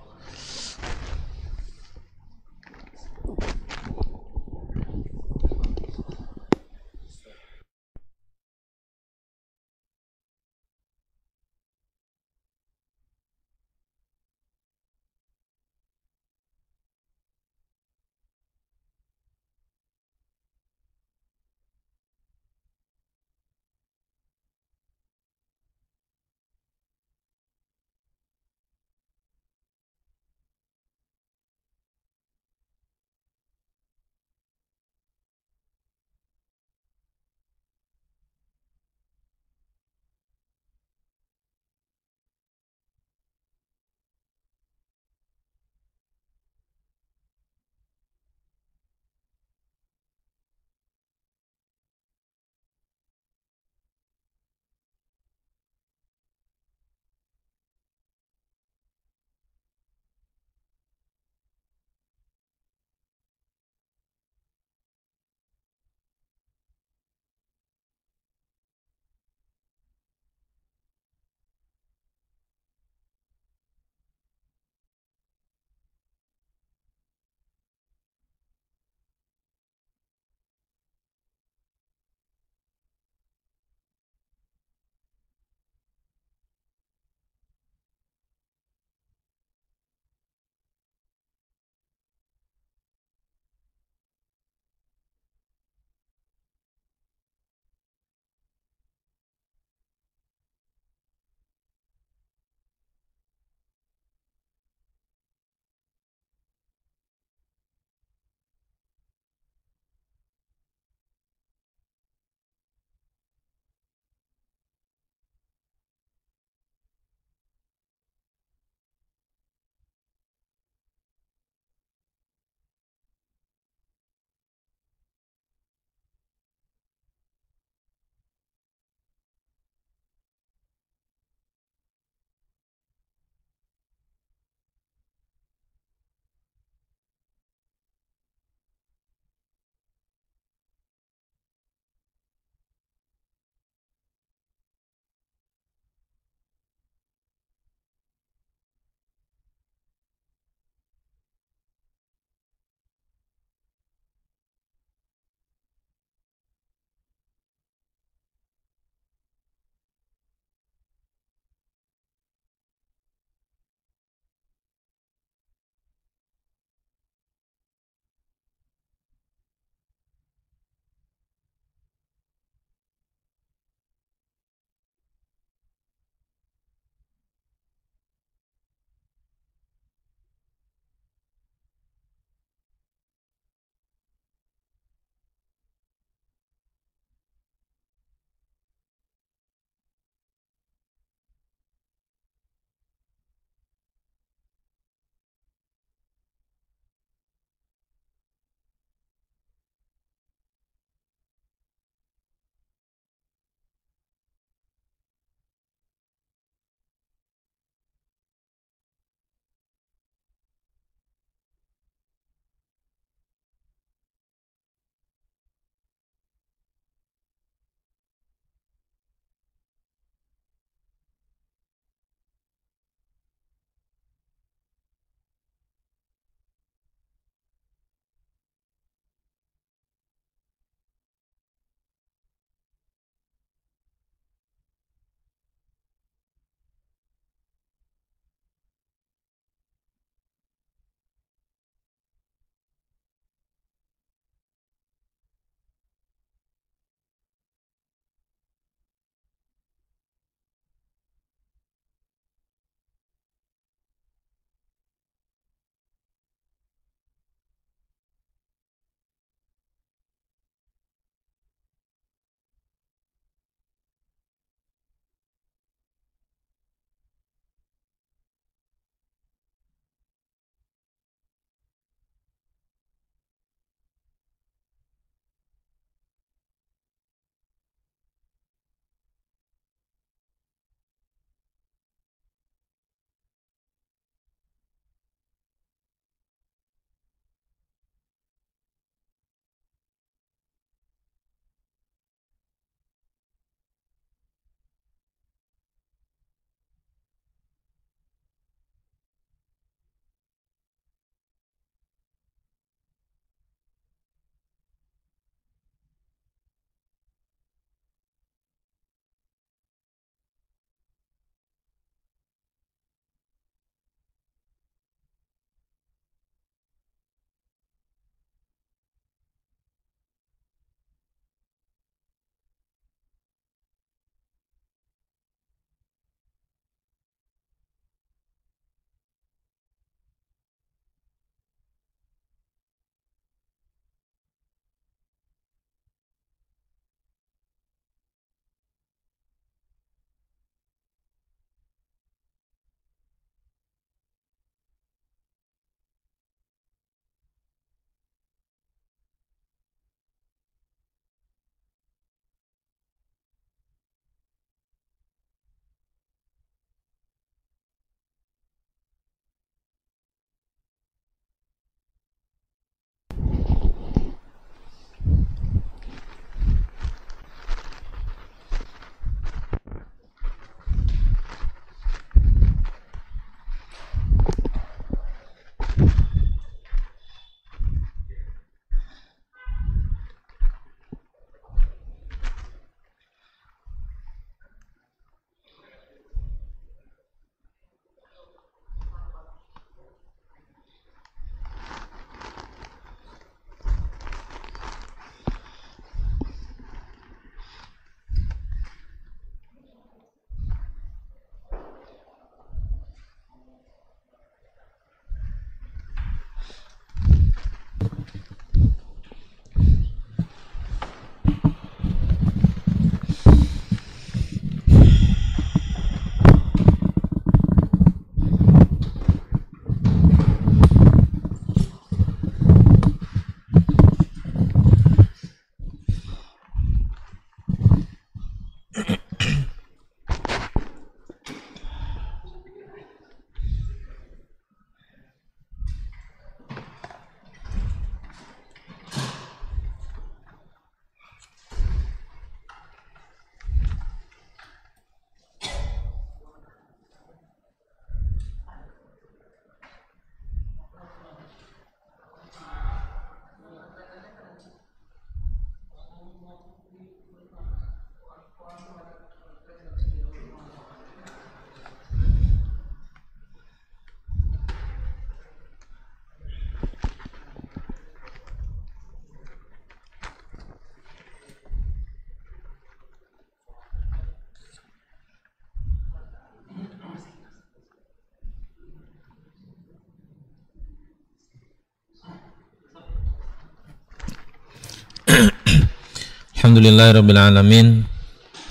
Alhamdulillahirabbil alamin.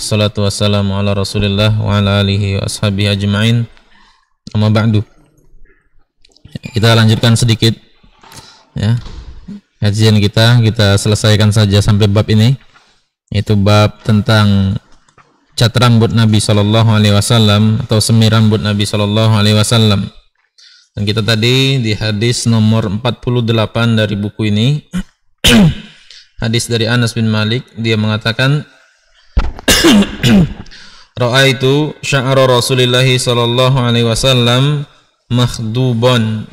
Salatu wassalamu ala Rasulillah wa ala alihi wa ashabihi ajma'in. Amma ba'du. Kita lanjutkan sedikit ya. Kajian kita selesaikan saja sampai bab ini, yaitu bab tentang cat rambut Nabi sallallahu alaihi wasallam atau semir rambut Nabi sallallahu alaihi wasallam. Dan kita tadi di hadis nomor 48 dari buku ini hadis dari Anas bin Malik, dia mengatakan Ra'aitu sya'ra Rasulillah sallallahu alaihi wasallam makhduban.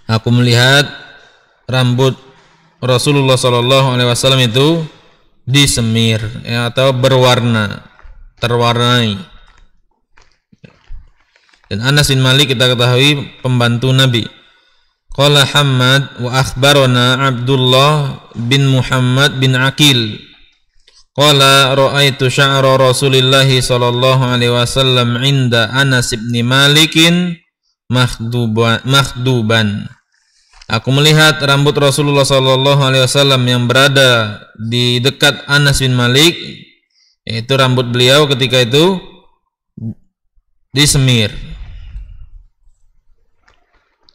Aku melihat rambut Rasulullah sallallahu alaihi wasallam itu disemir ya, atau terwarnai. Dan Anas bin Malik kita ketahui pembantu Nabi. Qala Hammad wa akhbarana Abdullah bin Muhammad bin Aqil. Qala ra'aitu sya'ra Rasulillah sallallahu alaihi wasallam 'inda Anas bin Malikin makhduban. Aku melihat rambut Rasulullah sallallahu alaihi wasallam yang berada di dekat Anas bin Malik, yaitu rambut beliau ketika itu disemir.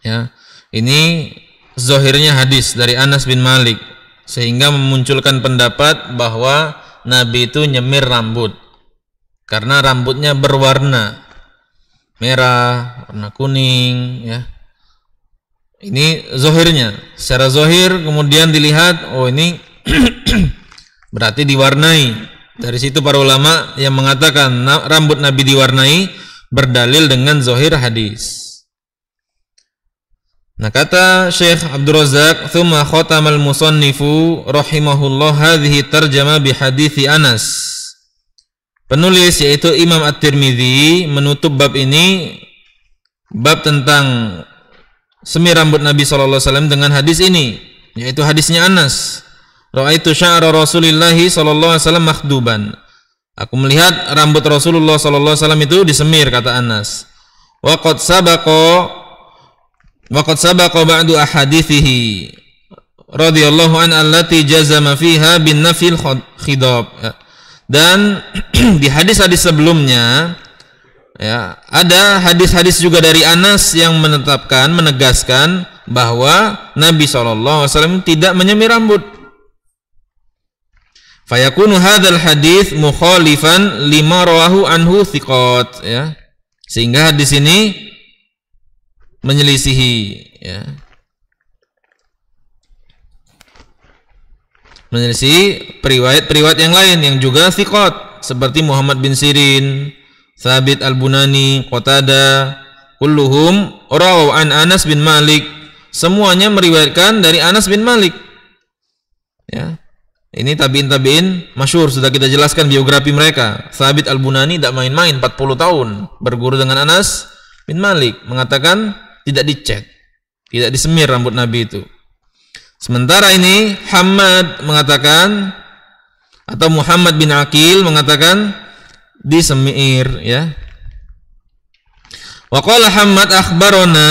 Ya, ini zahirnya hadis dari Anas bin Malik sehingga memunculkan pendapat bahwa Nabi itu nyemir rambut karena rambutnya berwarna merah, warna kuning ya. Ini zahirnya, secara zahir kemudian dilihat, oh ini berarti diwarnai. Dari situ para ulama yang mengatakan rambut Nabi diwarnai berdalil dengan zahir hadis. Nah, kata Syekh Abdul Razak, "Tsumma khatamal musannifu rahimahullah hadhihi tarjama bi hadithi Anas." Penulis yaitu Imam At-Tirmidzi menutup bab ini, bab tentang semir rambut Nabi sallallahu alaihi wasallam, dengan hadis ini, yaitu hadisnya Anas. Ra'aitu sya'ra Rasulillah sallallahu alaihi wasallam makhduban. Aku melihat rambut Rasulullah sallallahu alaihi wasallam itu disemir, kata Anas. Wa qad sabaqa ba'du ahadithihi radhiyallahu an allati jazama fiha bin nafil khidab. Dan di hadis-hadis sebelumnya ya, ada hadis-hadis juga dari Anas yang menegaskan bahwa Nabi SAW tidak menyemir rambut. Fayakunu hadzal hadis mukhalifan lima rawahu anhu thiqat ya. Sehingga hadis ini menyelisihi ya. Menyelisihi periwayat-periwayat yang lain yang juga thiqat seperti Muhammad bin Sirin, Thabit al-Bunani, Qatada, kulluhum rawu an Anas bin Malik. Semuanya meriwayatkan dari Anas bin Malik. Ya. Ini tabi'in masyhur, sudah kita jelaskan biografi mereka. Thabit al-Bunani tidak main-main, 40 tahun berguru dengan Anas bin Malik, mengatakan tidak dicet, tidak disemir rambut Nabi itu. Sementara ini Hammad mengatakan, atau Muhammad bin Aqil mengatakan disemir ya. Wa qala Hammad akhbarana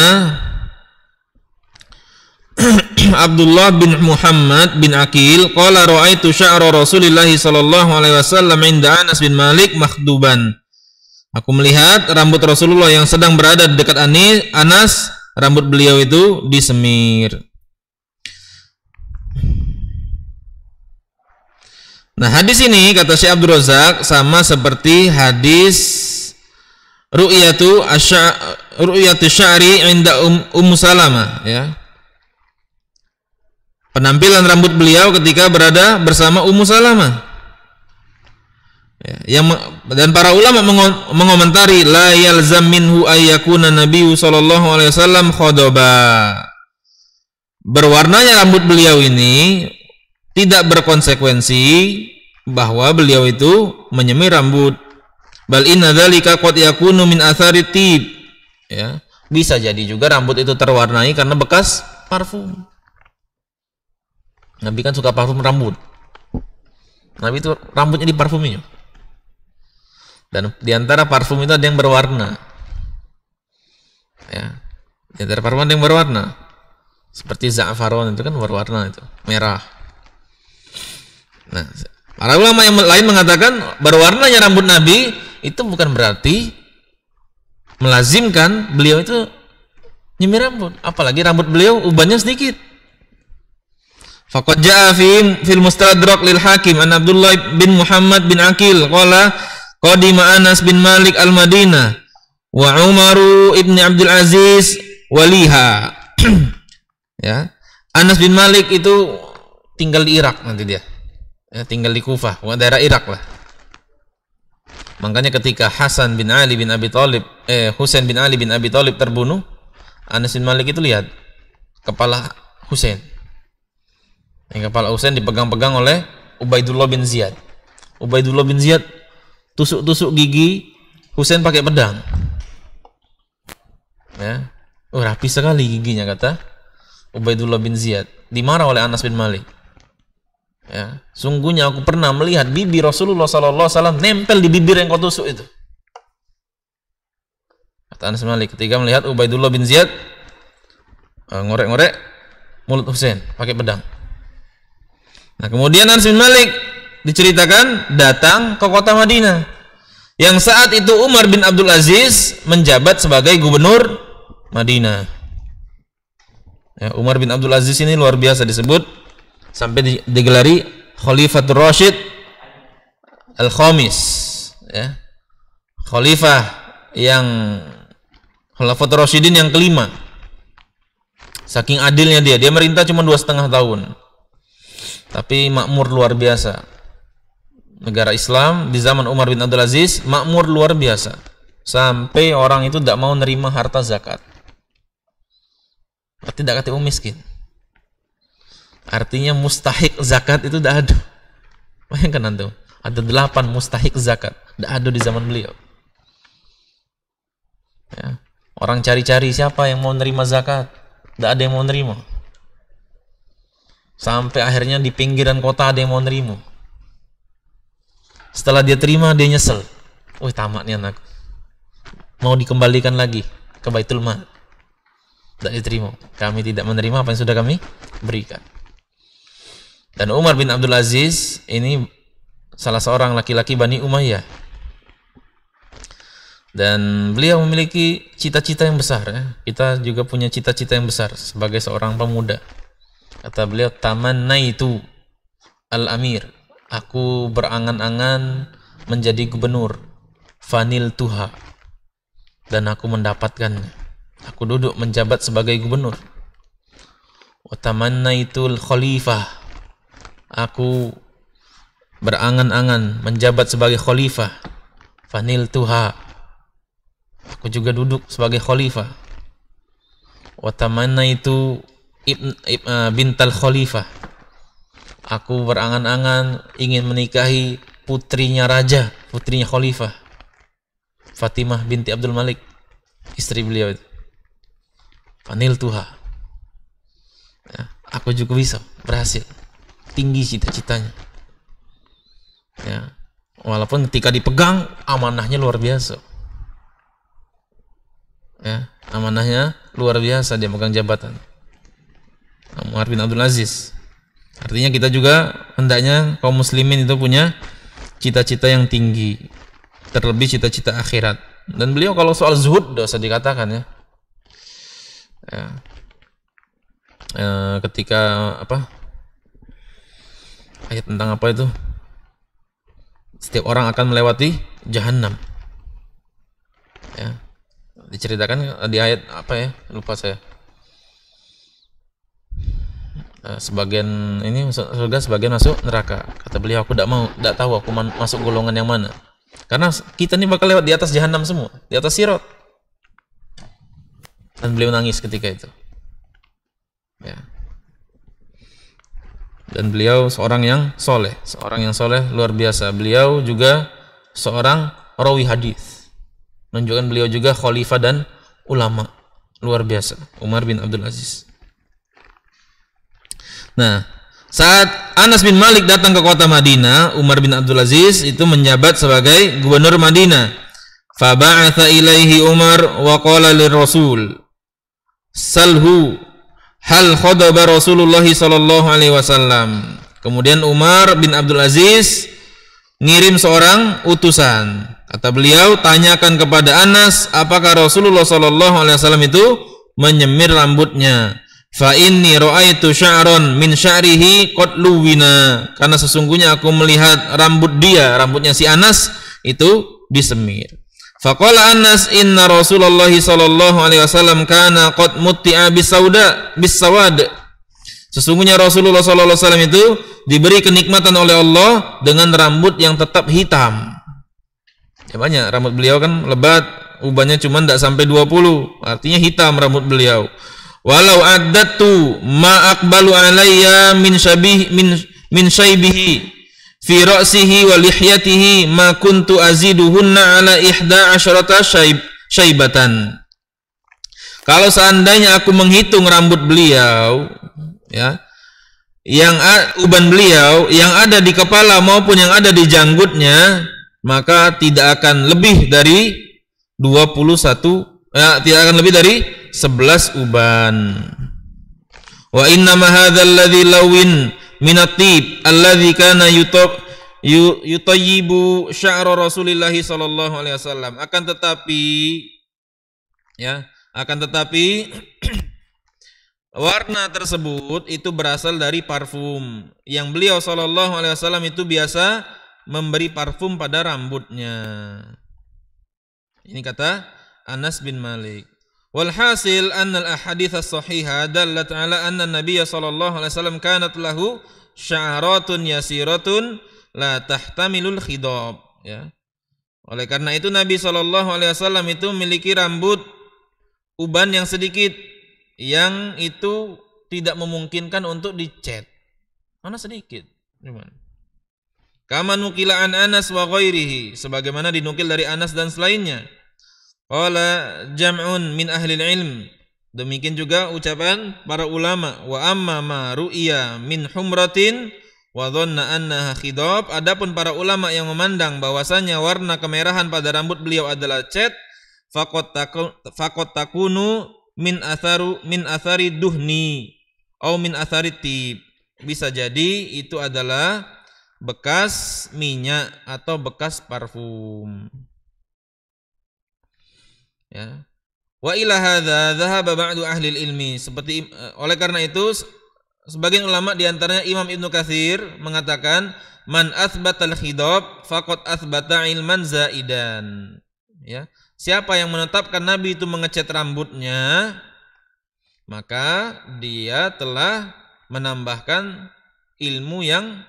Abdullah bin Muhammad bin Aqil qala ra'aitu sya'ra Rasulillah sallallahu alaihi wasallam 'inda Anas bin Malik makhduban. Aku melihat rambut Rasulullah yang sedang berada di dekat Anas, rambut beliau itu disemir. Nah, hadis ini kata Syekh Abdul Razak sama seperti hadis ru'yatu sya'ri 'inda Ummu Salamah ya. Penampilan rambut beliau ketika berada bersama Ummu Salamah. Ya, dan para ulama mengomentari la yalzam minhu ayyakuna nabiyyu sallallahu alaihi wasallam khadaba. Berwarnanya rambut beliau ini tidak berkonsekuensi bahwa beliau itu menyemir rambut. Bal inna dzalika qad yakunu min athari tib. Ya, bisa jadi juga rambut itu terwarnai karena bekas parfum. Nabi kan suka parfum rambut. Nabi itu rambutnya diparfumi. Dan diantara parfum itu ada yang berwarna. Ya, diantara parfum ada yang berwarna. Seperti za'faron itu kan berwarna itu, merah. Nah, para ulama yang lain mengatakan berwarnanya rambut Nabi itu bukan berarti melazimkan beliau itu nyemir rambut, apalagi rambut beliau ubannya sedikit. Faqad jaa fil Mustadrak lil Hakim an Abdullah bin Muhammad bin Aqil qala qadima Anas bin Malik al-Madinah wa Umar ibn Abdul Aziz waliha. Ya, Anas bin Malik itu tinggal di Irak nanti dia. Ya, tinggal di Kufah, daerah Irak lah. Makanya ketika Husain bin Ali bin Abi Thalib terbunuh, Anas bin Malik itu lihat kepala Husain. Yang kepala Husain dipegang-pegang oleh Ubaidullah bin Ziyad. Ubaidullah bin Ziyad tusuk-tusuk gigi Husain pakai pedang. Ya. Rapi sekali giginya kata Ubaidullah bin Ziyad. Dimarah oleh Anas bin Malik. Ya, sungguhnya aku pernah melihat bibir Rasulullah SAW nempel di bibir yang kau tusuk itu. Kata Anas bin Malik ketika melihat Ubaidullah bin Ziyad ngorek-ngorek mulut Husain pakai pedang. Nah, kemudian Anas bin Malik diceritakan datang ke kota Madinah yang saat itu Umar bin Abdul Aziz menjabat sebagai gubernur Madinah. Ya, Umar bin Abdul Aziz ini luar biasa disebut sampai digelari Khalifatul Rasyid Al-Khamis, ya. Khalifah yang Khalifatul Rasyidin yang kelima. Saking adilnya dia merintah cuma 2,5 tahun. Tapi makmur luar biasa. Negara Islam di zaman Umar bin Abdul Aziz makmur luar biasa. Sampai orang itu tidak mau nerima harta zakat. Tidak kata miskin. Artinya mustahik zakat itu tidak ada. Bayangkan antum, ada 8 mustahik zakat, tidak ada di zaman beliau. Ya. Orang cari-cari siapa yang mau nerima zakat, tidak ada yang mau nerima. Sampai akhirnya di pinggiran kota ada yang mau nerima. Setelah dia terima, dia nyesel. Tamat nih anak. Mau dikembalikan lagi ke Baitul Mal. Tidak diterima. Kami tidak menerima apa yang sudah kami berikan. Dan Umar bin Abdul Aziz ini salah seorang laki-laki Bani Umayyah. Dan beliau memiliki cita-cita yang besar. Ya. Kita juga punya cita-cita yang besar sebagai seorang pemuda. Kata beliau, tamannaitu al-amir. Aku berangan-angan menjadi gubernur. Fanil tuha. Dan aku mendapatkannya. Aku duduk menjabat sebagai gubernur. Wa tamannaitul khalifah. Aku berangan-angan menjabat sebagai khalifah. Fanil tuha. Aku juga duduk sebagai khalifah. Wa tamannaitu bintal khalifah. Aku berangan-angan ingin menikahi putrinya raja, putrinya khalifah, Fatimah binti Abdul Malik, istri beliau itu. Fanil tuha. Ya, aku juga bisa berhasil. Tinggi cita-citanya. Ya, walaupun ketika dipegang amanahnya luar biasa. Ya, amanahnya luar biasa dia megang jabatan. Umar bin Abdul Aziz. Artinya kita juga hendaknya kaum muslimin itu punya cita-cita yang tinggi, terlebih cita-cita akhirat. Dan beliau kalau soal zuhud tidak usah dikatakan ya. Ketika ayat tentang apa itu? Setiap orang akan melewati jahanam. Ya. Diceritakan di ayat apa ya? Lupa saya. Sebagian ini masuk surga, sebagian masuk neraka. Kata beliau, aku tidak tahu aku masuk golongan yang mana. Karena kita ini bakal lewat di atas jahanam semua, di atas sirat. Dan beliau nangis ketika itu. Ya. Dan beliau seorang yang soleh, luar biasa. Beliau juga seorang rawi hadis. Menunjukkan beliau juga khalifah dan ulama, luar biasa. Umar bin Abdul Aziz. Nah, saat Anas bin Malik datang ke kota Madinah, Umar bin Abdul Aziz itu menjabat sebagai gubernur Madinah. Faba'atha ilaihi Umar wa qala lirrasul salhu hal khadaba Rasulullah sallallahu alaihi wasallam. Kemudian Umar bin Abdul Aziz ngirim seorang utusan. Kata beliau, tanyakan kepada Anas apakah Rasulullah sallallahu alaihi wasallam itu menyemir rambutnya. Fa inni ra'aitu sya'ron min sya'rihi qad luwina. Karena sesungguhnya aku melihat rambutnya si Anas itu disemir. Faqala Anas inna Rasulullah sallallahu alaihi wasallam kana qad mutti'a bisawad. Sesungguhnya Rasulullah sallallahu alaihi wasallam itu diberi kenikmatan oleh Allah dengan rambut yang tetap hitam. Ya banyak, rambut beliau kan lebat, ubannya cuma tidak sampai 20, artinya hitam rambut beliau. Walau addatu ma aqbalu alayya min syaibihi fi ra'sihi wa lihyatihi ma kuntu aziduhunna ala 11 syaibatan. Kalau seandainya aku menghitung rambut beliau, ya, uban beliau yang ada di kepala maupun yang ada di janggutnya, maka tidak akan lebih dari tidak akan lebih dari 11 uban. Wa inna ma hadzal ladzi lawin min at-tib alladzi kana yutayyibu sya'ra Rasulillah sallallahu alaihi wasallam. Akan tetapi warna tersebut itu berasal dari parfum yang beliau sallallahu alaihi wasallam itu biasa memberi parfum pada rambutnya. Ini kata Anas bin Malik. Walhasil anna al-ahadits as-sahihah dallat ala anna an-nabiy sallallahu alaihi wasallam kanat lahu sya'ratun yasiratun la tahtamilul khidab, ya. Oleh karena itu Nabi sallallahu alaihi wasallam itu memiliki rambut uban yang sedikit yang itu tidak memungkinkan untuk dicet. Mana sedikit? Gimana? Kama nukila an Anas wa ghairihi, sebagaimana dinukil dari Anas dan selainnya. Qala jam'un min ahli ilm, demikian juga ucapan para ulama. Wa amma ma ru'iya min humratin wa dhanna annaha khidab, adapun para ulama yang memandang bahwasanya warna kemerahan pada rambut beliau adalah cat, faqad takunu min athari duhni atau min athari tib, bisa jadi itu adalah bekas minyak atau bekas parfum, ya. Wa ila hadza dhahaba ba'du ahli ilmi, seperti oleh karena itu sebagian ulama di antaranya Imam Ibnu Katsir mengatakan man athbatal khidab faqad athbata ilman zaidan, ya. Siapa yang menetapkan Nabi itu mengecat rambutnya, maka dia telah menambahkan ilmu yang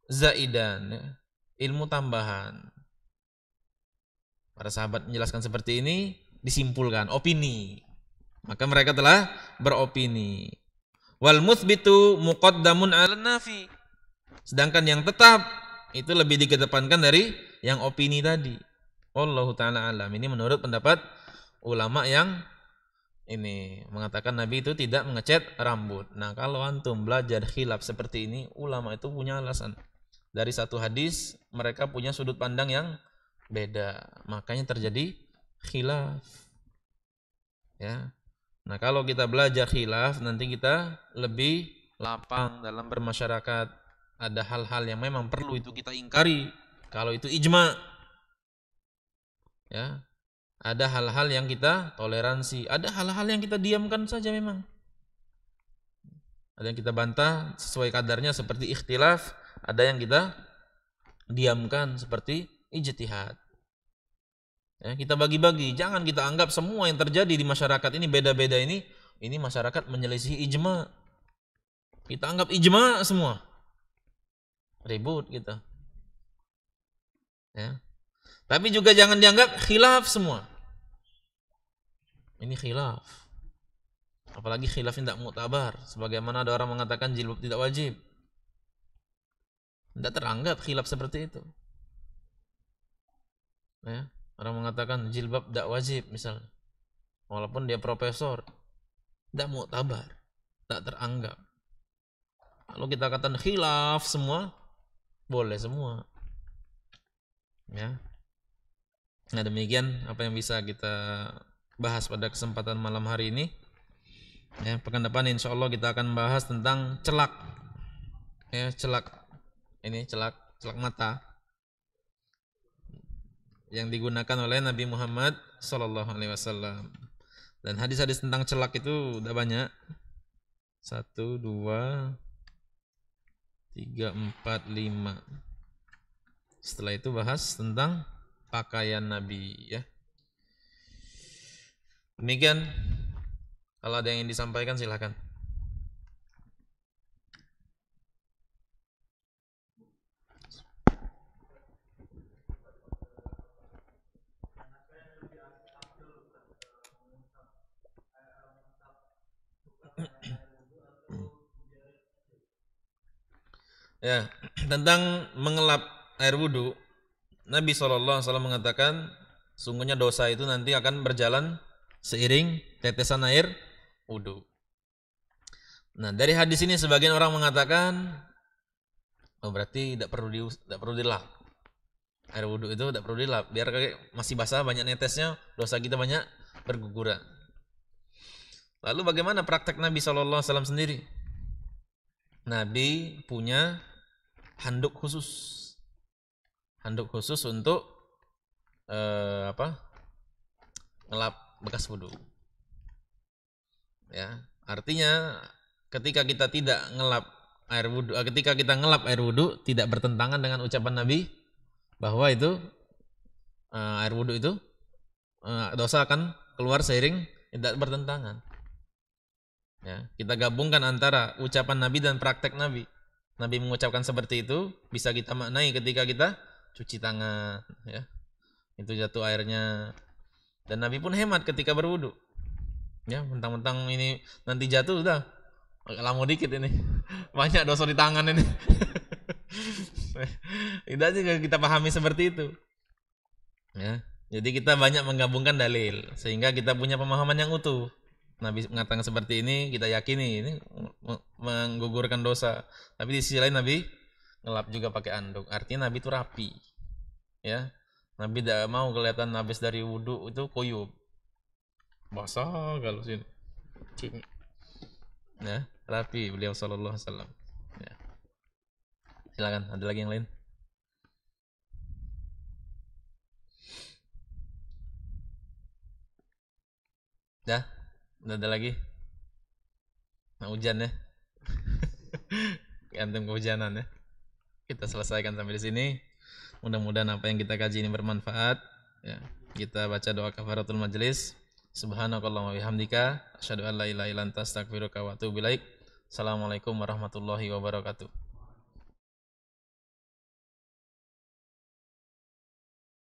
zaidan, ya, ilmu tambahan. Para sahabat menjelaskan seperti ini, disimpulkan opini. Maka mereka telah beropini. Wal muthbitu muqaddamun 'ala nafi. Sedangkan yang tetap itu lebih dikedepankan dari yang opini tadi. Wallahu ta'ala alam. Ini menurut pendapat ulama yang ini mengatakan Nabi itu tidak mengecat rambut. Nah, kalau antum belajar khilaf seperti ini, ulama itu punya alasan. Dari satu hadis mereka punya sudut pandang yang beda, makanya terjadi khilaf, ya. Nah, kalau kita belajar khilaf, nanti kita lebih lapang dalam bermasyarakat. Ada hal-hal yang memang perlu itu kita ingkari kalau itu ijma, ya. Ada hal-hal yang kita toleransi, ada hal-hal yang kita diamkan saja memang. Ada yang kita bantah sesuai kadarnya seperti ikhtilaf, ada yang kita diamkan seperti ijtihad. Ya, kita bagi-bagi, jangan kita anggap semua yang terjadi di masyarakat ini beda-beda ini masyarakat menyelisih ijma. Kita anggap ijma semua. Ribut kita. Ya. Tapi juga jangan dianggap khilaf semua. Ini khilaf. Apalagi khilafnya tidak mu'tabar. Sebagaimana ada orang mengatakan jilbab tidak wajib. Tidak teranggap khilaf seperti itu. Ya. Orang mengatakan jilbab tidak wajib misalnya. Walaupun dia profesor. Tidak mu'tabar. Tak teranggap. Kalau kita katakan khilaf semua, boleh semua. Ya. Nah, demikian apa yang bisa kita bahas pada kesempatan malam hari ini. Ya, pekan depan insyaallah kita akan bahas tentang celak. celak mata yang digunakan oleh Nabi Muhammad Sallallahu Alaihi Wasallam. Dan hadis-hadis tentang celak itu udah banyak. 1, 2, 3, 4, 5. Setelah itu bahas tentang pakaian Nabi ya. Demikian. Kalau ada yang ingin disampaikan silakan. Ya, tentang mengelap air wudhu, Nabi SAW mengatakan, sungguhnya dosa itu nanti akan berjalan seiring tetesan air wudhu. Nah, dari hadis ini sebagian orang mengatakan, oh berarti tidak perlu dilap. Air wudhu itu tidak perlu dilap, biar masih basah banyak netesnya, dosa kita banyak berguguran. Lalu bagaimana praktek Nabi SAW sendiri? Nabi punya handuk khusus untuk ngelap bekas wudhu. Ya, artinya ketika kita ngelap air wudhu tidak bertentangan dengan ucapan Nabi bahwa itu air wudhu itu dosa akan keluar seiring, tidak bertentangan. Ya, kita gabungkan antara ucapan Nabi dan praktek Nabi. Nabi mengucapkan seperti itu bisa kita maknai ketika kita cuci tangan, ya. Itu jatuh airnya. Dan Nabi pun hemat ketika berwudu. Ya, mentang-mentang ini nanti jatuh udah lama dikit ini. Banyak dosa di tangan ini. Tidak juga kita pahami seperti itu. Ya. Jadi kita banyak menggabungkan dalil sehingga kita punya pemahaman yang utuh. Nabi mengatakan seperti ini, kita yakini ini menggugurkan dosa. Tapi di sisi lain Nabi ngelap juga pakai anduk. Artinya Nabi itu rapi. Ya. Nabi tidak mau kelihatan habis dari wudu itu kuyup. Basah kalau sini. Ya, rapi beliau sallallahu alaihi wasallam. Ya. Silakan, ada lagi yang lain? Dah? Udah ada lagi? Nah, hujan ya. Gantung kehujanan ya. Kita selesaikan sampai di sini. Mudah-mudahan apa yang kita kaji ini bermanfaat. Ya. Kita baca doa kafaratul majlis. Subhanakallahumma bihamdika asyhadu an la ilaha illa anta astaghfiruka wa atubu ilaik. Assalamualaikum warahmatullahi wabarakatuh.